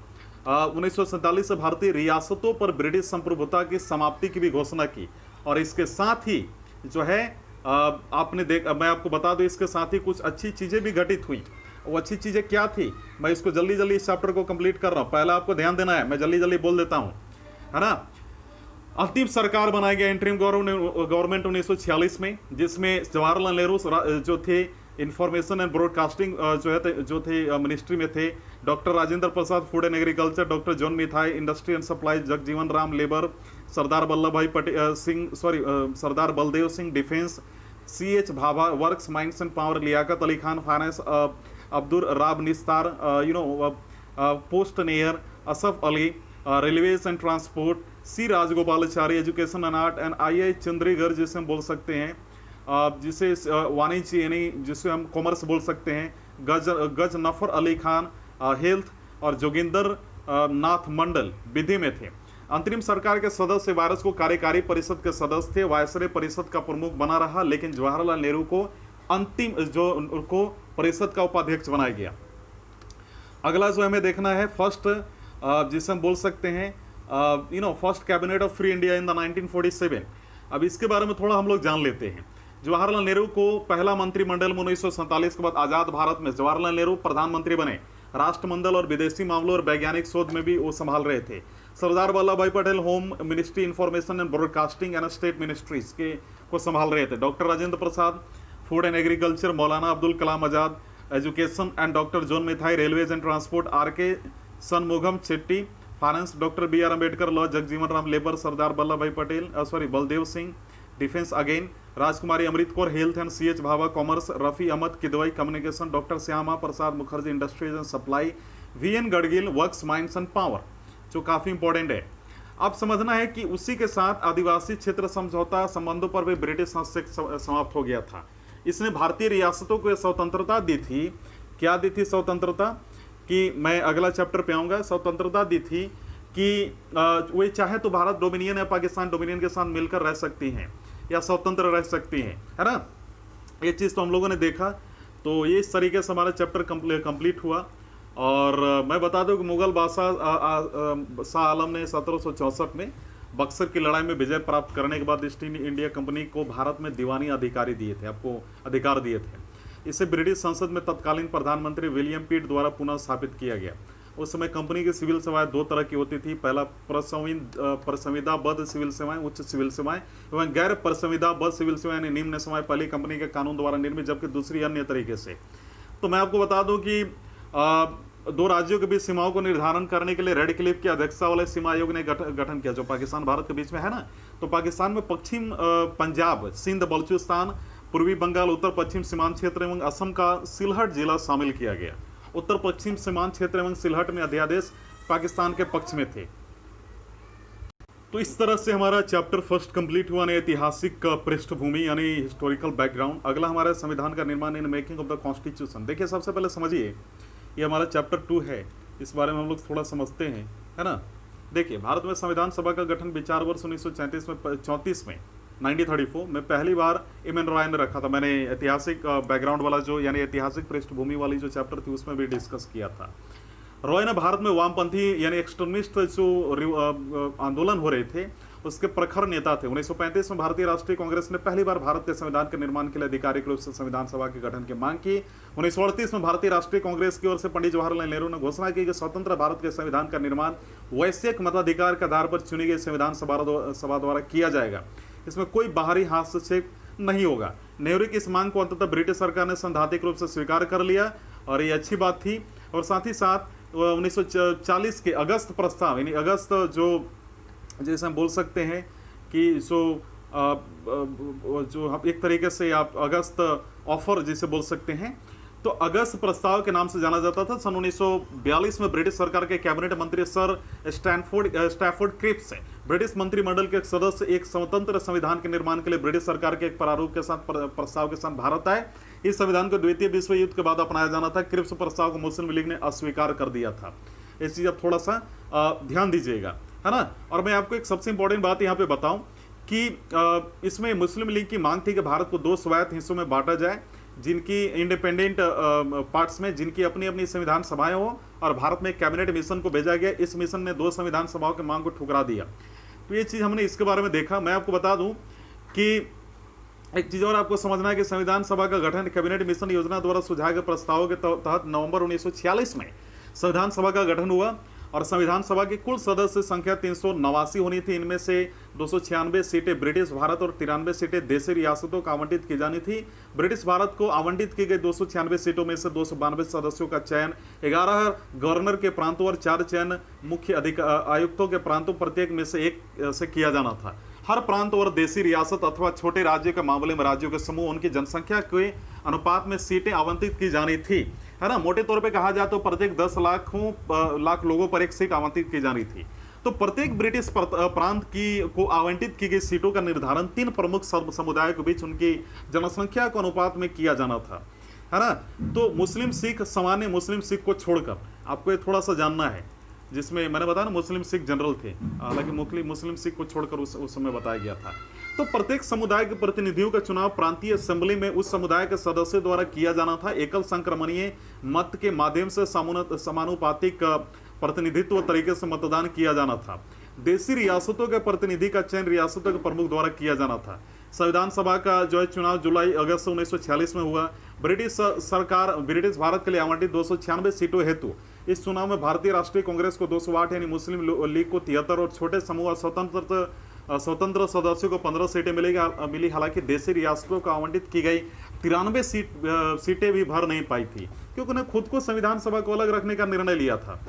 A: 1947 से भारतीय रियासतों पर ब्रिटिश संप्रभुता की समाप्ति की भी घोषणा की। और इसके साथ ही जो है मैं आपको बता दूं, इसके साथ ही कुछ अच्छी चीजें भी घटित हुई। वो अच्छी चीजें क्या थी, मैं इसको जल्दी जल्दी इस चैप्टर को कंप्लीट कर रहा हूं। पहला आपको ध्यान देना है, मैं जल्दी जल्दी बोल देता हूं, है ना। अंतिम सरकार बनाया गया इंटरिम गवर्नमेंट 1946 में, जिसमें जवाहरलाल नेहरू जो थे इंफॉर्मेशन एंड ब्रॉडकास्टिंग जो थे मिनिस्ट्री में थे, doctor Rajendra Prasad food and agriculture, doctor John Mathai industry and supply, Jagjivan Ram labour, Sardar Vallabhbhai Patel Sardar Baldev Singh defence, CH Bhabha works mines and power, Liaquat Ali Khan finance, Abdur Rab Nishtar post नेयर, Asaf Ali railways and transport, C Rajagopalachari education and art, and I Chundrigar जिसे हम बोल सकते हैं, जिसे वाणिज्य यानी जिसे हम कॉमर्स बोल सकते हैं, गज नफर अली खान हेल्थ, और जोगिंदर नाथ मंडल विधि में थे। अंतरिम सरकार के सदस्य वायरस को कार्यकारी परिषद के सदस्य थे, वायसराय परिषद का प्रमुख बना रहा, लेकिन जवाहरलाल नेहरू को अंतिम जो उनको परिषद का उपाध्यक्ष बनाया गया। अगला जो हमें देखना है फर्स्ट जिसे हम बोल सकते हैं first cabinet of free India in the 1947। अब इसके बारे में थोड़ा हम लोग जान लेते हैं। जवाहरलाल नेहरू को पहला मंत्रिमंडल में 1947 के बाद आजाद भारत में जवाहरलाल नेहरू प्रधानमंत्री बने। राष्ट्रमंडल और विदेशी मामलों और वैज्ञानिक शोध में भी वो संभाल रहे थे। Sardar Vallabhbhai Patel home ministry, information and broadcasting and state ministries के को संभाल रहे थे। Doctor Rajendra Prasad food and agriculture, Maulana Abul Kalam Azad education and doctor John Mathai railways and transport, RK Shanmukham Chetty finance, doctor BR Ambedkar law, Jagjivan Ram labour, Sardar Vallabhbhai Patel Baldev Singh defence again, Rajkumari Amrit Kaur health and CH Bhabha commerce, Rafi Ahmed Kidwai communication, doctor Shyama Prasad Mukherjee industries and supply, VN Gadgil works mines and power, जो काफ़ी इंपॉर्टेंट है। अब समझना है कि उसी के साथ आदिवासी क्षेत्र समझौता संबंधों पर भी ब्रिटिश हस्तक्षेप समाप्त हो गया था। इसने भारतीय रियासतों को स्वतंत्रता दी थी। क्या दी थी स्वतंत्रता? कि मैं अगला चैप्टर पे आऊँगा। स्वतंत्रता दी थी कि वे चाहे तो भारत डोमिनियन या पाकिस्तान डोमिनियन के साथ मिलकर रह सकती हैं या स्वतंत्र रह सकती हैं, है ना। ये चीज़ तो हम लोगों ने देखा। तो ये इस तरीके से हमारा चैप्टर कंप्लीट हुआ। और मैं बता दूं कि मुगल बादशाह शाह आलम ने 1764 में बक्सर की लड़ाई में विजय प्राप्त करने के बाद ईस्ट इंडिया कंपनी को भारत में दीवानी अधिकारी दिए थे, आपको अधिकार दिए थे। इसे ब्रिटिश संसद में तत्कालीन प्रधानमंत्री विलियम पिट द्वारा पुनः स्थापित किया गया। उस समय कंपनी की सिविल सेवाएं दो तरह की होती थी। पहला प्रसंविधाबद्ध सिविल सेवाएं, उच्च सिविल सेवाएं, एवं गैर प्रसंविधाबद्ध सिविल सेवाएं यानी निम्न सेवाएं पहली कंपनी के कानून द्वारा निर्मित, जबकि दूसरी अन्य तरीके से। तो मैं आपको बता दूं कि दो राज्यों के बीच सीमाओं को निर्धारण करने के लिए रेड क्लिफ की अध्यक्षता वाले सीमा आयोग ने गठन किया, जो पाकिस्तान भारत के बीच में है ना। तो पाकिस्तान में पश्चिम पंजाब, सिंध, बलूचिस्तान, पूर्वी बंगाल, उत्तर पश्चिम सीमांत क्षेत्र एवं असम का सिलहट जिला शामिल किया गया। उत्तर पश्चिम सीमांत क्षेत्र एवं सिलहट में अध्यादेश पाकिस्तान के पक्ष में थे। तो इस तरह से हमारा चैप्टर फर्स्ट कंप्लीट हुआ, ऐतिहासिक पृष्ठभूमि यानी हिस्टोरिकल बैकग्राउंड। अगला हमारा संविधान का निर्माण in making of the constitution. देखिए, सबसे पहले समझिए, ये हमारा चैप्टर 2 है, इस बारे में हम लोग थोड़ा समझते हैं, है ना। देखिए, भारत में संविधान सभा का गठन विचार वर्ष 1934 में 1934 में पहली बार M.N. रॉय ने रखा था। मैंने ऐतिहासिक बैकग्राउंड वाला जो यानी ऐतिहासिक पृष्ठभूमि वाली जो चैप्टर थी उसमें भी डिस्कस किया था। रॉय ने भारत में वामपंथी यानी एक्सट्रीमिस्ट जो आंदोलन हो रहे थे उसके प्रखर नेता थे। 1935 में भारतीय राष्ट्रीय कांग्रेस ने पहली बार भारत के संविधान के निर्माण के लिए आधिकारिक रूप से संविधान सभा के गठन की मांग की। 1938 में भारतीय राष्ट्रीय कांग्रेस की ओर से पंडित जवाहरलाल नेहरू ने घोषणा की कि स्वतंत्र भारत के संविधान का निर्माण वैश्विक मताधिकार के आधार पर चुनी गई संविधान सभा द्वारा किया जाएगा, इसमें कोई बाहरी हस्तक्षेप नहीं होगा। नेहरू की इस मांग को अंततः ब्रिटिश सरकार ने सैद्धांतिक रूप से स्वीकार कर लिया और ये अच्छी बात थी। और साथ ही साथ 1940 के अगस्त प्रस्ताव यानी अगस्त जो जैसे हम बोल सकते हैं कि जो हम एक तरीके से आप अगस्त ऑफर जिसे बोल सकते हैं, तो अगस्त प्रस्ताव के नाम से जाना जाता था। सन 1942 में ब्रिटिश सरकार के कैबिनेट मंत्री सर स्टैफोर्ड क्रिप्स ब्रिटिश मंत्रिमंडल के एक सदस्य एक स्वतंत्र संविधान के निर्माण के लिए ब्रिटिश सरकार के एक प्रारूप के साथ प्रस्ताव के साथ भारत आए। इस संविधान को द्वितीय विश्व युद्ध के बाद अपनाया जाना था। क्रिप्स प्रस्ताव को मुस्लिम लीग ने अस्वीकार कर दिया था। इस चीज आप थोड़ा सा ध्यान दीजिएगा, है ना। और मैं आपको एक सबसे इंपॉर्टेंट बात यहाँ पे बताऊं कि इसमें मुस्लिम लीग की मांग थी कि भारत को 2 स्वायत्त हिस्सों में बांटा जाए, जिनकी इंडिपेंडेंट पार्ट्स में जिनकी अपनी अपनी संविधान सभाएं हो, और भारत में एक कैबिनेट मिशन को भेजा गया। इस मिशन ने 2 संविधान सभाओं की मांग को ठुकरा दिया। तो ये चीज़ हमने इसके बारे में देखा। मैं आपको बता दूं कि एक चीज़ और आपको समझना है कि संविधान सभा का गठन कैबिनेट मिशन योजना द्वारा सुझाए गए प्रस्तावों के तहत नवंबर 1946 में संविधान सभा का गठन हुआ और संविधान सभा की कुल सदस्य संख्या 389 होनी थी। इनमें से 296 सीटें ब्रिटिश भारत और 93 सीटें देशी रियासतों को आवंटित की जानी थी। ब्रिटिश भारत को आवंटित की गई 296 सीटों में से 292 सदस्यों का चयन 11 गवर्नर के प्रांतों और 4 चयन मुख्य आयुक्तों के प्रांतों प्रत्येक में से एक से किया जाना था। हर प्रांत और देशी रियासत अथवा छोटे राज्य के मामले में राज्यों के समूह उनकी जनसंख्या के अनुपात में सीटें आवंटित की जानी थी, है ना। मोटे तौर पे कहा जाए तो प्रत्येक 10 लाख लोगों पर एक सीट आवंटित की जानी थी। तो प्रत्येक ब्रिटिश प्रांत को आवंटित की गई सीटों का निर्धारण 3 प्रमुख समुदायों के बीच उनकी जनसंख्या के अनुपात में किया जाना था, है ना। तो मुस्लिम सिख, सामान्य मुस्लिम सिख को छोड़कर, आपको ये थोड़ा सा जानना है, जिसमें मैंने बताया ना मुस्लिम सिख जनरल थे, हालांकि मुस्लिम सिख को छोड़कर उस समय बताया गया था। तो प्रत्येक समुदाय के प्रतिनिधियों का चुनाव प्रांतीय असेंबली में उस समुदाय के सदस्य द्वारा किया जाना था। एकल संक्रमणीय मत के माध्यम से समानुपातिक प्रतिनिधित्व तरीके से मतदान किया जाना था। देशी रियासतों के प्रतिनिधि का चयन रियासतों के प्रमुख द्वारा किया जाना था। संविधान सभा का जो है चुनाव जुलाई अगस्त 1946 में हुआ। ब्रिटिश सरकार ब्रिटिश भारत के लिए आवंटित 296 सीटों हेतु इस चुनाव में भारतीय राष्ट्रीय कांग्रेस को 208 यानी मुस्लिम लीग को 73 और छोटे समूह स्वतंत्र सदस्यों को 15 सीटें मिली। हालांकि देशी रियासतों को आवंटित की गई 93 सीटें भी भर नहीं पाई थी, क्योंकि उन्हें खुद को संविधान सभा को अलग रखने का निर्णय लिया था।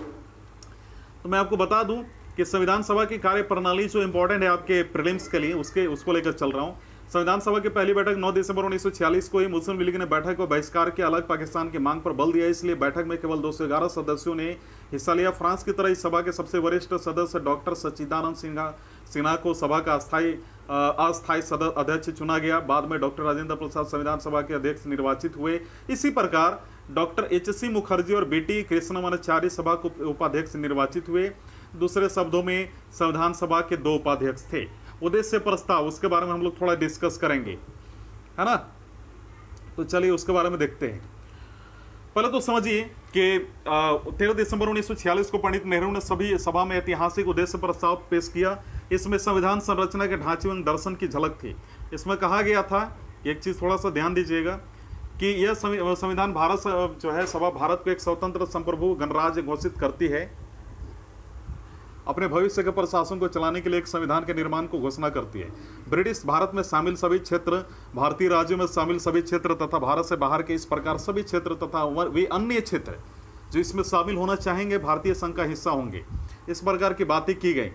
A: तो मैं आपको बता दूं कि संविधान सभा की कार्य प्रणाली जो इंपॉर्टेंट है आपके प्रीलिम्स के लिए, उसको लेकर चल रहा हूं। संविधान सभा की पहली बैठक 9 दिसंबर 1946 को ही मुस्लिम लीग ने बैठक को बहिष्कार के अलग पाकिस्तान की मांग पर बल दिया। इसलिए बैठक में केवल 211 सदस्यों ने हिस्सा लिया। फ्रांस की तरह इस सभा के सबसे वरिष्ठ सदस्य डॉक्टर सच्चिदानंद सिन्हा को सभा का अस्थायी अध्यक्ष चुना गया। बाद में डॉक्टर राजेंद्र प्रसाद संविधान सभा के अध्यक्ष निर्वाचित हुए। इसी प्रकार डॉक्टर एच.सी. मुखर्जी और बी.टी. कृष्णमाचार्य सभा को उपाध्यक्ष निर्वाचित हुए। दूसरे शब्दों में संविधान सभा के 2 उपाध्यक्ष थे। उद्देश्य प्रस्ताव, उसके बारे में हम लोग थोड़ा डिस्कस करेंगे, है ना। तो चलिए उसके बारे में देखते हैं। पहले तो समझिए कि 13 दिसंबर 1946 को पंडित नेहरू ने सभी सभा में ऐतिहासिक उद्देश्य प्रस्ताव पेश किया। इसमें संविधान संरचना के ढांचे एवं दर्शन की झलक थी। इसमें कहा गया था, एक चीज थोड़ा सा ध्यान दीजिएगा कि यह संविधान भारत जो है सभा भारत को एक स्वतंत्र संप्रभु गणराज्य घोषित करती है। अपने भविष्य के प्रशासन को चलाने के लिए एक संविधान के निर्माण को घोषणा करती है। ब्रिटिश भारत में शामिल सभी क्षेत्र, भारतीय राज्यों में शामिल सभी क्षेत्र तथा भारत से बाहर के इस प्रकार सभी क्षेत्र तथा वे अन्य क्षेत्र जो इसमें शामिल होना चाहेंगे भारतीय संघ का हिस्सा होंगे। इस प्रकार की बातें की गई,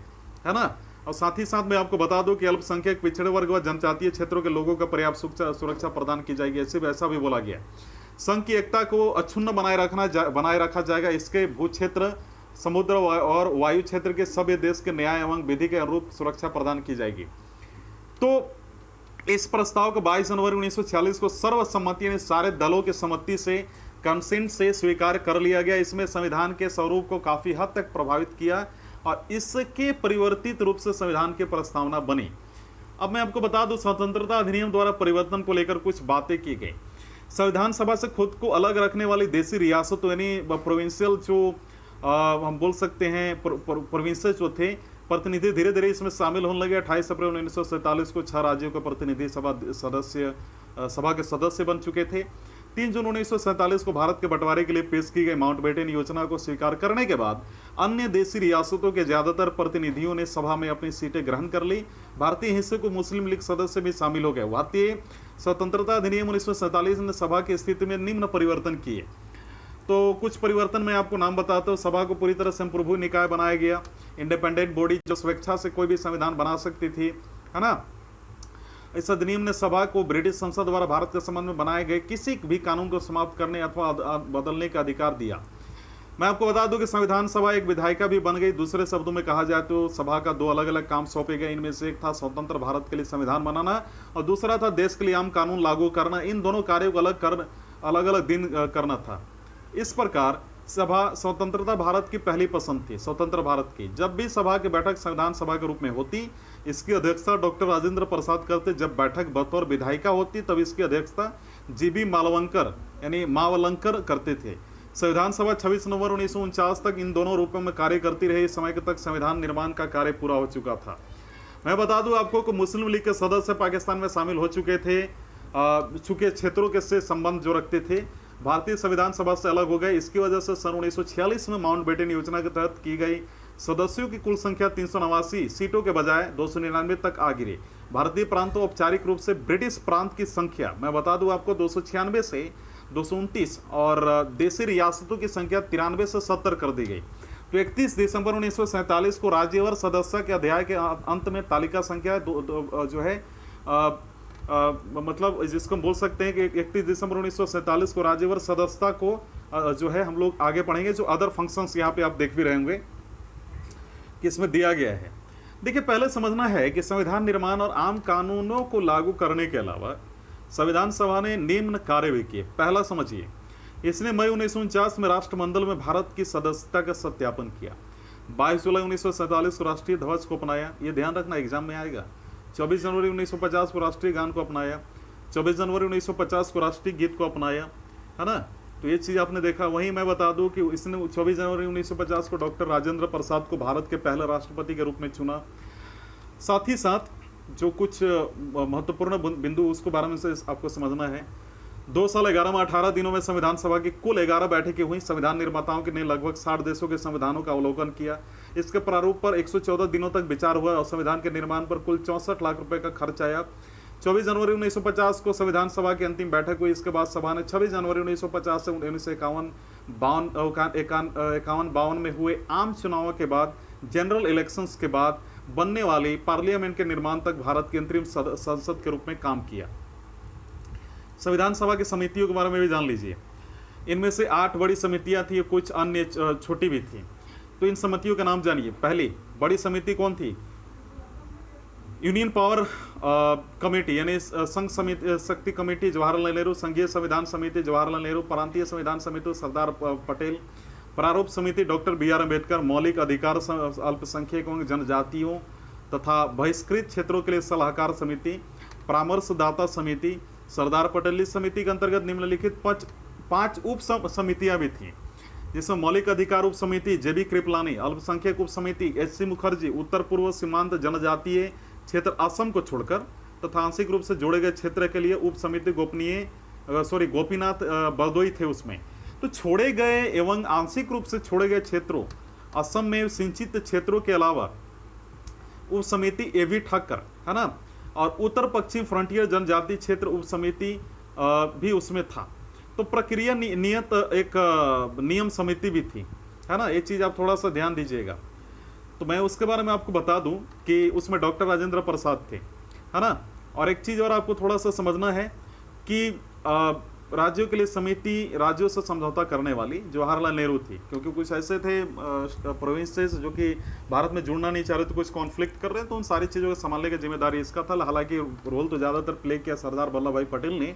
A: है ना। और साथ ही साथ मैं आपको बता दूं कि अल्पसंख्यक, पिछड़े वर्ग व जनजातीय क्षेत्रों के लोगों को पर्याप्त सुरक्षा प्रदान की जाएगी। ऐसा भी बोला गया। संघ की एकता को अक्षुण्ण बनाए रखा जाएगा। इसके भू क्षेत्र, समुद्र और वायु क्षेत्र के सभी देश के न्याय एवं विधि के अनुरूप सुरक्षा प्रदान की जाएगी। तो इस प्रस्ताव को 22 जनवरी 1946 को सर्वसम्मति ने सारे दलों की सम्मति से कंसेंट से स्वीकार कर लिया गया। इसमें संविधान के स्वरूप को काफी हद तक प्रभावित किया और इसके परिवर्तित रूप से संविधान की प्रस्तावना बनी। अब मैं आपको बता दूं, स्वतंत्रता अधिनियम द्वारा परिवर्तन को लेकर कुछ बातें की गई। संविधान सभा से खुद को अलग रखने वाली देशी रियासत यानी प्रोविंशियल जो हम बोल सकते हैं प्रोविंसेस जो थे, प्रतिनिधि धीरे धीरे इसमें शामिल होने लगे। 28 अप्रैल 1947 को 6 राज्यों के प्रतिनिधि सभा के सदस्य बन चुके थे। 3 जून 1947 को भारत के बंटवारे के लिए पेश की गई माउंटबेटन योजना को स्वीकार करने के बाद अन्य देशी रियासतों के ज्यादातर प्रतिनिधियों ने सभा में अपनी सीटें ग्रहण कर ली। भारतीय हिस्से को मुस्लिम लीग सदस्य भी शामिल हो गए। भारतीय स्वतंत्रता अधिनियम 1947 ने सभा की स्थिति में निम्न परिवर्तन किए। तो कुछ परिवर्तन मैं आपको नाम बताता हूँ। सभा को पूरी तरह संप्रभु निकाय बनाया गया। इंडिपेंडेंट बॉडी जो स्वेच्छा से कोई भी संविधान बना सकती थी, है ना। इस अधिनियम ने सभा को ब्रिटिश संसद द्वारा भारत के संबंध में बनाए गए किसी भी कानून को समाप्त करने अथवा बदलने का अधिकार दिया। मैं आपको बता दूं कि संविधान सभा एक विधायिका भी बन गई। दूसरे शब्दों में कहा जाए तो सभा का 2 अलग अलग काम सौंपे गए। इनमें से एक था स्वतंत्र भारत के लिए संविधान बनाना और दूसरा था देश के लिए आम कानून लागू करना। इन दोनों कार्यों को अलग अलग दिन करना था। इस प्रकार सभा स्वतंत्रता भारत की पहली पसंद थी, स्वतंत्र भारत की। जब भी सभा की बैठक संविधान सभा के रूप में होती, इसकी अध्यक्षता डॉक्टर राजेंद्र प्रसाद करते। जब बैठक बतौर विधायिका होती तब इसकी अध्यक्षता जी.बी. मावलंकर करते थे। संविधान सभा 26 नवंबर 1949 तक इन दोनों रूपों में कार्य करती रही। इस समय तक संविधान निर्माण का कार्य पूरा हो चुका था। मैं बता दूं आपको कि मुस्लिम लीग के सदस्य पाकिस्तान में शामिल हो चुके थे, चूंकि क्षेत्रों के से संबंध जो रखते थे। भारतीय संविधान सभा से अलग हो गए। इसकी वजह से सन 1946 में माउंटबेटन योजना के तहत की गई सदस्यों की कुल संख्या 389 सीटों के बजाय 299 तक आ गिरी। भारतीय प्रांतों औपचारिक रूप से ब्रिटिश प्रांत की संख्या मैं बता दूं आपको 296 से 229 और देशी रियासतों की संख्या 93 से 70 कर दी गई। तो 31 दिसंबर 1947 को राज्यवार सदस्यता के अध्याय के अंत में तालिका संख्या जो है मतलब जिसको हम बोल सकते हैं कि 31 दिसंबर 1947 को राज्यवार सदस्यता को जो है हम लोग आगे पढ़ेंगे। जो अदर फंक्शंस यहाँ पे आप देख भी रहे होंगे कि इसमें दिया गया है। देखिए, पहले समझना है कि संविधान निर्माण और आम कानूनों को लागू करने के अलावा संविधान सभा ने निम्न कार्य भी किए। पहला समझिए, इसने मई 1949 में राष्ट्रमंडल में भारत की सदस्यता का सत्यापन किया। 22 जुलाई 1947 को राष्ट्रीय ध्वज को अपनाया, ये ध्यान रखना एग्जाम में आएगा। 24 जनवरी 1950 को राष्ट्रीय गान को अपनाया। 24 जनवरी 1950 को राष्ट्रीय गीत को अपनाया, है ना। तो ये चीज़ आपने देखा। वहीं मैं बता दूं कि इसने 24 जनवरी 1950 को डॉक्टर राजेंद्र प्रसाद को भारत के पहले राष्ट्रपति के रूप में चुना। साथ ही साथ जो कुछ महत्वपूर्ण बिंदु उसको बारे में से आपको समझना है। 2 साल 11 माह 18 दिनों में संविधान सभा की कुल 11 बैठकें हुई। संविधान निर्माताओं ने लगभग 60 देशों के संविधानों का अवलोकन किया। इसके प्रारूप पर 114 दिनों तक विचार हुआ और संविधान के निर्माण पर कुल 64 लाख रुपए का खर्च आया। 24 जनवरी 1950 को संविधान सभा की अंतिम बैठक हुई। इसके बाद सभा ने 26 जनवरी 1950 से 1951-52 में हुए आम चुनावों के बाद जनरल इलेक्शंस के बाद बनने वाली पार्लियामेंट के निर्माण तक भारत की अंतरिम संसद के रूप में काम किया। संविधान सभा की समितियों के बारे में भी जान लीजिए। इनमें से 8 बड़ी समितियां थी, कुछ अन्य छोटी भी थी। तो इन समितियों का नाम जानिए। पहली बड़ी समिति कौन थी? यूनियन पावर कमेटी यानी संघ समिति शक्ति कमेटी जवाहरलाल नेहरू, संघीय संविधान समिति जवाहरलाल नेहरू, प्रांतीय संविधान समिति सरदार पटेल, प्रारूप समिति डॉक्टर बी आर अम्बेडकर, मौलिक अधिकार अल्पसंख्यकों जनजातियों तथा बहिष्कृत क्षेत्रों के लिए सलाहकार समिति, परामर्शदाता समिति, सरदार पटेल समिति के अंतर्गत निम्नलिखित 5 उप समितियां भी थीं, जिसमें मौलिक अधिकार उप समिति जेबी कृपलानी, अल्पसंख्यक उप समिति एच.सी. मुखर्जी, उत्तर पूर्व सीमांत जनजातीय क्षेत्र असम को छोड़कर तथा आंशिक रूप से जोड़े गए क्षेत्र के लिए उप समिति गोपीनाथ बरदोई थे उसमें। तो छोड़े गए एवं आंशिक रूप से छोड़े गए क्षेत्रों असम में सिंचित क्षेत्रों के अलावा उप समिति ए.वी. ठक्कर, है ना, और उत्तर पश्चिम फ्रंटियर जनजातीय क्षेत्र उप समिति भी उसमें था। तो प्रक्रिया नियत एक नियम समिति भी थी, है ना। एक चीज़ आप थोड़ा सा ध्यान दीजिएगा। तो मैं उसके बारे में आपको बता दूं कि उसमें डॉक्टर राजेंद्र प्रसाद थे, है ना। और एक चीज़ और आपको थोड़ा सा समझना है कि राज्यों के लिए समिति राज्यों से समझौता करने वाली जवाहरलाल नेहरू थी, क्योंकि कुछ ऐसे थे प्रोविंसेस जो कि भारत में जुड़ना नहीं चाह रहे थे, कुछ कॉन्फ्लिक्ट कर रहे हैं, तो उन सारी चीज़ों को संभालने की जिम्मेदारी इसका था। हालांकि रोल तो ज़्यादातर प्ले किया सरदार वल्लभ भाई पटेल ने।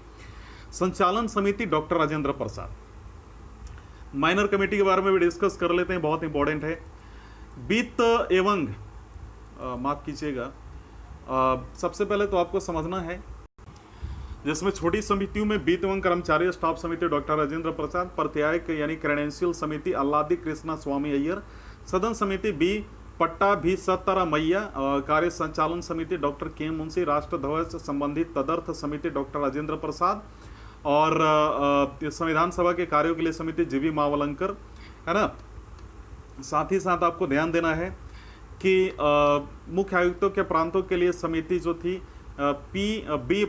A: संचालन समिति डॉक्टर राजेंद्र प्रसाद। माइनर कमेटी के बारे में भी डिस्कस कर लेते हैं, बहुत इंपॉर्टेंट है। वित्त एवं माफ कीजिएगा, सबसे पहले तो आपको समझना है जिसमें छोटी समितियों में वित्त एवं कर्मचारी स्टाफ समिति डॉक्टर राजेंद्र प्रसाद, प्रत्यायक यानी क्रेडेंशियल समिति अल्लादी कृष्णा स्वामी अय्यर, सदन समिति बी पट्टा भी सत्तारामैया, कार्य संचालन समिति डॉक्टर के मुंशी, राष्ट्र ध्वज संबंधित तदर्थ समिति डॉक्टर राजेंद्र प्रसाद, और संविधान सभा के कार्यों के लिए समिति जीवी मावलंकर, है ना। साथ ही साथ आपको ध्यान देना है कि मुख्य आयुक्तों के प्रांतों के लिए समिति जो थी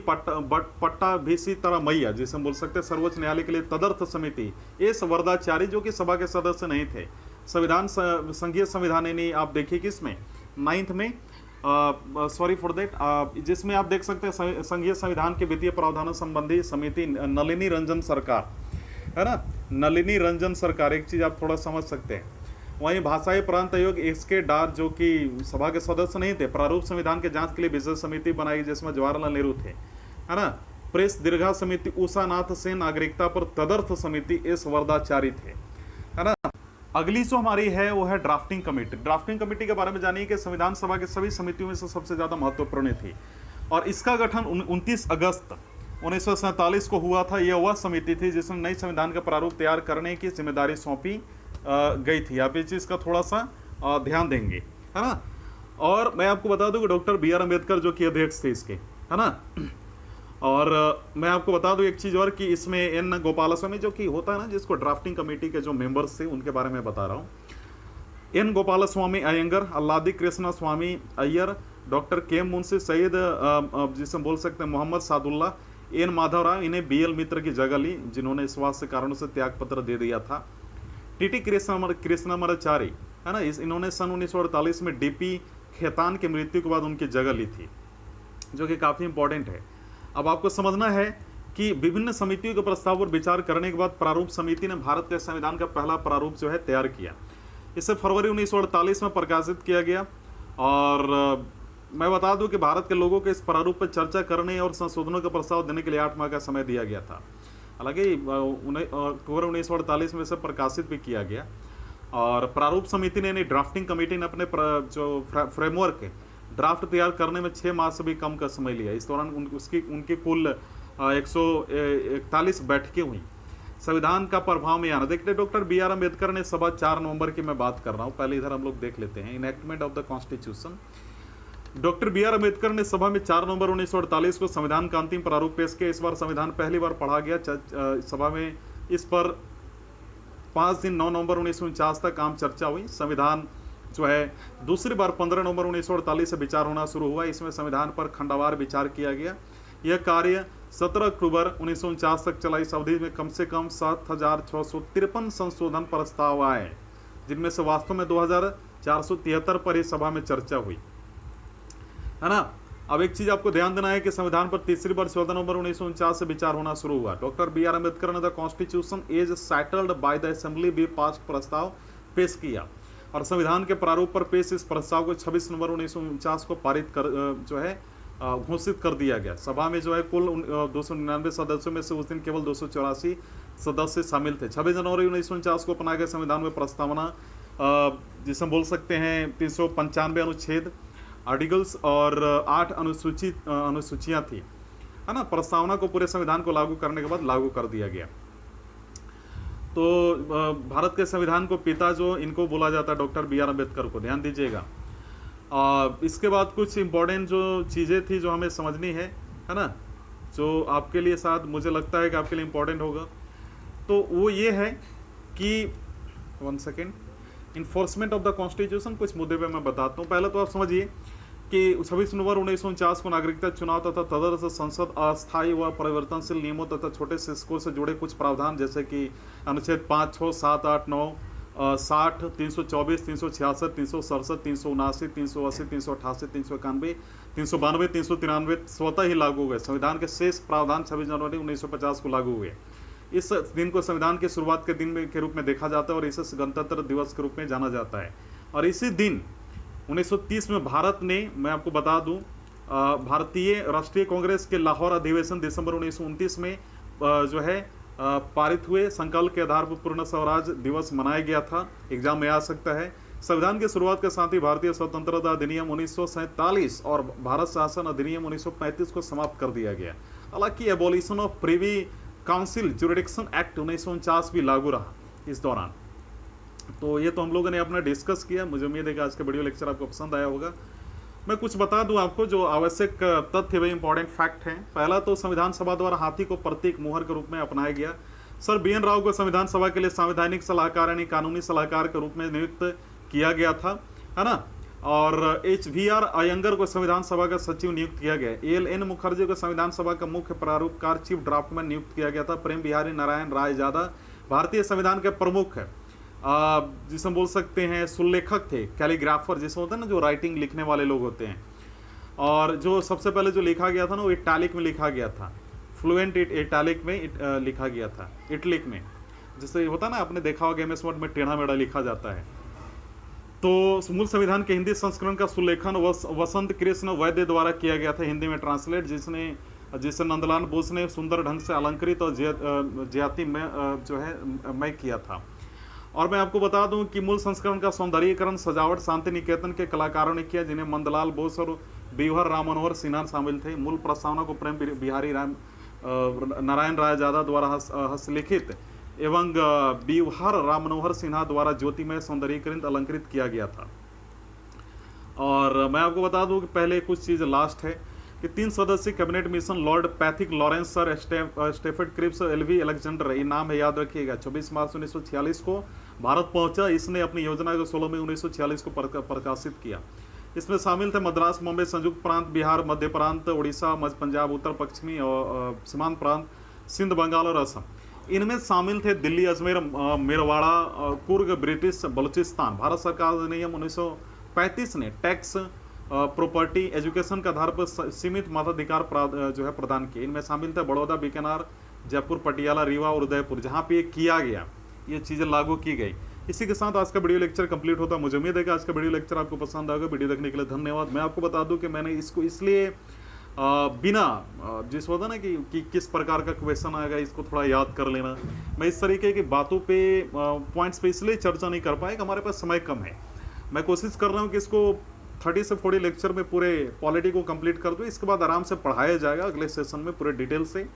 A: पट्टा भी सीतारामैया, जिसे हम बोल सकते हैं सर्वोच्च न्यायालय के लिए तदर्थ समिति एस वरदाचारी, जो कि सभा के सदस्य नहीं थे। संविधान संघीय संविधान आप देखिए किसमें 9th में, सॉरी फॉर दैट, जिसमें आप देख सकते हैं संघीय संविधान के वित्तीय प्रावधानों संबंधी समिति नलिनी रंजन सरकार, है ना, नलिनी रंजन सरकार। एक चीज़ आप थोड़ा समझ सकते हैं। वहीं भाषाई प्रांत आयोग इसके डार, जो कि सभा के सदस्य नहीं थे, प्रारूप संविधान के जांच के लिए विशेष समिति बनाई जिसमें जवाहरलाल नेहरू थे, है ना। प्रेस दीर्घा समिति उषा नाथ सेन, नागरिकता पर तदर्थ समिति एस वरदाचारी थे, है ना। अगली जो हमारी है वो है ड्राफ्टिंग कमेटी। ड्राफ्टिंग कमेटी के बारे में जानिए कि संविधान सभा के सभी समितियों में से सबसे ज़्यादा महत्वपूर्ण थी और इसका गठन 29 अगस्त 1947 को हुआ था। यह वह समिति थी जिसने नई संविधान का प्रारूप तैयार करने की जिम्मेदारी सौंपी गई थी। आप इस चीज़ का थोड़ा सा ध्यान देंगे, है ना। और मैं आपको बता दूं कि डॉक्टर बी आर अम्बेडकर जो कि अध्यक्ष थे इसके, है ना, और मैं आपको बता दूं एक चीज़ और कि इसमें एन गोपालस्वामी जो कि होता है ना, जिसको ड्राफ्टिंग कमेटी के जो मेंबर्स थे उनके बारे में बता रहा हूँ। एन गोपालस्वामी अयंगर, अल्लादी कृष्णा स्वामी अय्यर, डॉक्टर के मुंशी सैयद, जिसे बोल सकते हैं मोहम्मद सादुल्ला, एन माधवराव, इन्हें बीएल मित्र की जगह ली, जिन्होंने स्वास्थ्य कारणों से त्याग पत्र दे दिया था। टीटी कृष्णमाचारी है ना, इन्होंने सन 1948 में डीपी खेतान की मृत्यु के बाद उनकी जगह ली थी, जो कि काफ़ी इंपॉर्टेंट है। अब आपको समझना है कि विभिन्न समितियों के प्रस्ताव पर विचार करने के बाद प्रारूप समिति ने भारत के संविधान का पहला प्रारूप जो है तैयार किया। इसे फरवरी 1948 में प्रकाशित किया गया। और मैं बता दूं कि भारत के लोगों के इस प्रारूप पर चर्चा करने और संशोधनों का प्रस्ताव देने के लिए 8 माह का समय दिया गया था। हालांकि अक्टूबर 1948 में इसे प्रकाशित भी किया गया। और प्रारूप समिति ने, ड्राफ्टिंग कमेटी ने अपने जो फ्रेमवर्क ड्राफ्ट तैयार करने में 6 माह से भी कम का समय लिया। इस दौरान उनकी कुल 141 बैठकें हुई। संविधान का प्रभाव में आना, देखते डॉक्टर बी आर अम्बेडकर ने सभा 4 नवंबर की मैं बात कर रहा हूँ, पहले इधर हम लोग देख लेते हैं। Enactment of the constitution, doctor B R Ambedkar ने सभा में 4 नवंबर 1948 को संविधान का अंतिम प्रारूप पेश किया। इस बार संविधान पहली बार पढ़ा गया सभा में। इस पर 5 दिन 9 नवंबर 1949 तक आम चर्चा हुई। संविधान जो है दूसरी बार 15 नवंबर 1948 से विचार होना शुरू हुआ। इसमें संविधान पर खंडवार विचार किया गया। यह कार्य 17 अक्टूबर 1949 तक चला। इस अवधि में कम से कम 7,653 संशोधन प्रस्ताव आए, जिनमें से वास्तव में 2,473 पर इस सभा में चर्चा हुई, है ना। अब एक चीज आपको ध्यान देना है कि संविधान पर तीसरी बार 14 नवंबर 1949 से विचार होना शुरू हुआ। डॉक्टर बी आर अम्बेडकर ने the constitution as settled by the assembly be passed प्रस्ताव पेश किया और संविधान के प्रारूप पर पेश इस प्रस्ताव को 26 नवंबर 1949 को पारित कर जो है घोषित कर दिया गया। सभा में जो है कुल 299 सदस्यों में से उस दिन केवल 284 सदस्य शामिल थे। 26 जनवरी 1949 को अपनाए गए संविधान में प्रस्तावना, जिसे हम बोल सकते हैं 395 अनुच्छेद आर्टिकल्स और 8 अनुसूचियां थी, है ना। प्रस्तावना को पूरे संविधान को लागू करने के बाद लागू कर दिया गया। तो भारत के संविधान को पिता जो इनको बोला जाता है डॉक्टर बी आर अम्बेडकर को, ध्यान दीजिएगा। इसके बाद कुछ इंपॉर्टेंट जो चीज़ें थी जो हमें समझनी है ना, जो आपके लिए शायद मुझे लगता है कि आपके लिए इंपॉर्टेंट होगा, तो वो ये है कि 1 second, enforcement of the constitution. कुछ मुद्दे पे मैं बताता हूँ। पहले तो आप समझिए कि 26 नवंबर 1949 को नागरिकता चुनाव तथा तदर्थ संसद अस्थायी व परिवर्तनशील नियमों तथा छोटे शीर्षकों से जुड़े कुछ प्रावधान, जैसे कि अनुच्छेद 5, 6, 7, 8, 9, 60, 324, 366, 367, 379, 380, 388, 391, 392, 393 स्वतः ही लागू हुए। संविधान के शेष प्रावधान 26 जनवरी 1950 को लागू हुए। इस दिन को संविधान की शुरुआत के दिन के रूप में देखा जाता है और इसे गणतंत्र दिवस के रूप में जाना जाता है। और इसी दिन 1930 में भारत ने, मैं आपको बता दूं, भारतीय राष्ट्रीय कांग्रेस के लाहौर अधिवेशन दिसंबर 1929 में जो है पारित हुए संकल्प के आधार पर पूर्ण स्वराज दिवस मनाया गया था। एग्जाम में आ सकता है। संविधान की शुरुआत के साथ ही भारतीय स्वतंत्रता अधिनियम 1947 और भारत शासन अधिनियम 1935 को समाप्त कर दिया गया। हालांकि abolition of privy council jurisdiction act 1949 भी लागू रहा इस दौरान। तो ये तो हम लोगों ने अपना डिस्कस किया। मुझे उम्मीद है कि आज का वीडियो लेक्चर आपको पसंद आया होगा। मैं कुछ बता दूं आपको जो आवश्यक तथ्य व इंपॉर्टेंट फैक्ट हैं। पहला तो संविधान सभा द्वारा हाथी को प्रतीक मुहर के रूप में अपनाया गया। सर बी एन राव को संविधान सभा के लिए संवैधानिक सलाहकार यानी कानूनी सलाहकार के रूप में नियुक्त किया गया था, है ना। और HVR अयंगर को संविधान सभा का सचिव नियुक्त किया गया। ALN मुखर्जी को संविधान सभा का मुख्य प्रारूपकार चीफ ड्राफ्टमैन नियुक्त किया गया था। प्रेम बिहारी नारायण रायजादा भारतीय संविधान के प्रमुख है, जिसे हम बोल सकते हैं सुलेखक थे, कैलीग्राफर जिसे होता है ना, जो राइटिंग लिखने वाले लोग होते हैं। और जो सबसे पहले जो लिखा गया था ना वो इटैलिक में लिखा गया था, फ्लुएंट इटैलिक में लिखा गया था, इटलिक में, जैसे होता है ना, आपने देखा होगा MS वर्ड में टेढ़ा मेढ़ा लिखा जाता है। तो मूल संविधान के हिंदी संस्करण का सुलेखन वसंत कृष्ण वैद्य द्वारा किया गया था, हिंदी में ट्रांसलेट, जिसे नंदलाल बोस ने सुंदर ढंग से अलंकृत और ज्याति में जो है मैं किया था। और मैं आपको बता दूं कि मूल संस्करण का सौंदर्यीकरण सजावट शांति निकेतन के कलाकारों ने किया, जिन्हें नंदलाल बोस और बीवर राम मनोहर सिन्हा शामिल थे। मूल प्रस्तावना को प्रेम बिहारी नारायण रायजादा द्वारा हस्तलिखित एवं बीवर राम मनोहर सिन्हा द्वारा ज्योतिमय सौंदर्यीकृत अलंकृत किया गया था। और मैं आपको बता दूं कि पहले कुछ चीज़ लास्ट है कि 3 सदस्यीय cabinet mission lord Pethick Lawrence sir Stafford Cripps एलवी अलेक्जेंडर, ये नाम है, याद रखिएगा, 24 मार्च 1946 को भारत पहुंचा। इसने अपनी योजना को 16 मई 1946 को प्रकाशित किया। इसमें शामिल थे मद्रास, मुंबई, संयुक्त प्रांत, बिहार, मध्य प्रांत, उड़ीसा, मध्य पंजाब, उत्तर पश्चिमी और सीमांत प्रांत, सिंध, बंगाल और असम। इनमें शामिल थे दिल्ली, अजमेर, मेरवाड़ा, कुर्ग, ब्रिटिश बलूचिस्तान। भारत सरकार अधिनियम 1935 ने टैक्स, प्रॉपर्टी, एजुकेशन के आधार पर सीमित मताधिकार जो है प्रदान किए। इनमें शामिल थे बड़ौदा, बीकानेर, जयपुर, पटियाला, रीवा और उदयपुर, जहाँ पे ये किया गया, ये चीज़ें लागू की गई। इसी के साथ आज का वीडियो लेक्चर कंप्लीट होता है। मुझे उम्मीद है कि आज का वीडियो लेक्चर आपको पसंद आएगा। वीडियो देखने के लिए धन्यवाद। मैं आपको बता दूं कि मैंने इसको इसलिए बिना जिस होता ना कि किस प्रकार का क्वेश्चन आएगा इसको थोड़ा याद कर लेना, मैं इस तरीके की बातों पे पॉइंट्स पे इसलिए चर्चा नहीं कर पाए कि हमारे पास समय कम है। मैं कोशिश कर रहा हूँ कि इसको 30 से 40 लेक्चर में पूरे पॉलिटी को कंप्लीट कर दूँ। इसके बाद आराम से पढ़ाया जाएगा अगले सेशन में पूरे डिटेल से।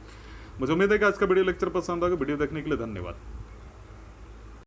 A: मुझे उम्मीद है कि आज का वीडियो लेक्चर पसंद आएगा। वीडियो देखने के लिए धन्यवाद।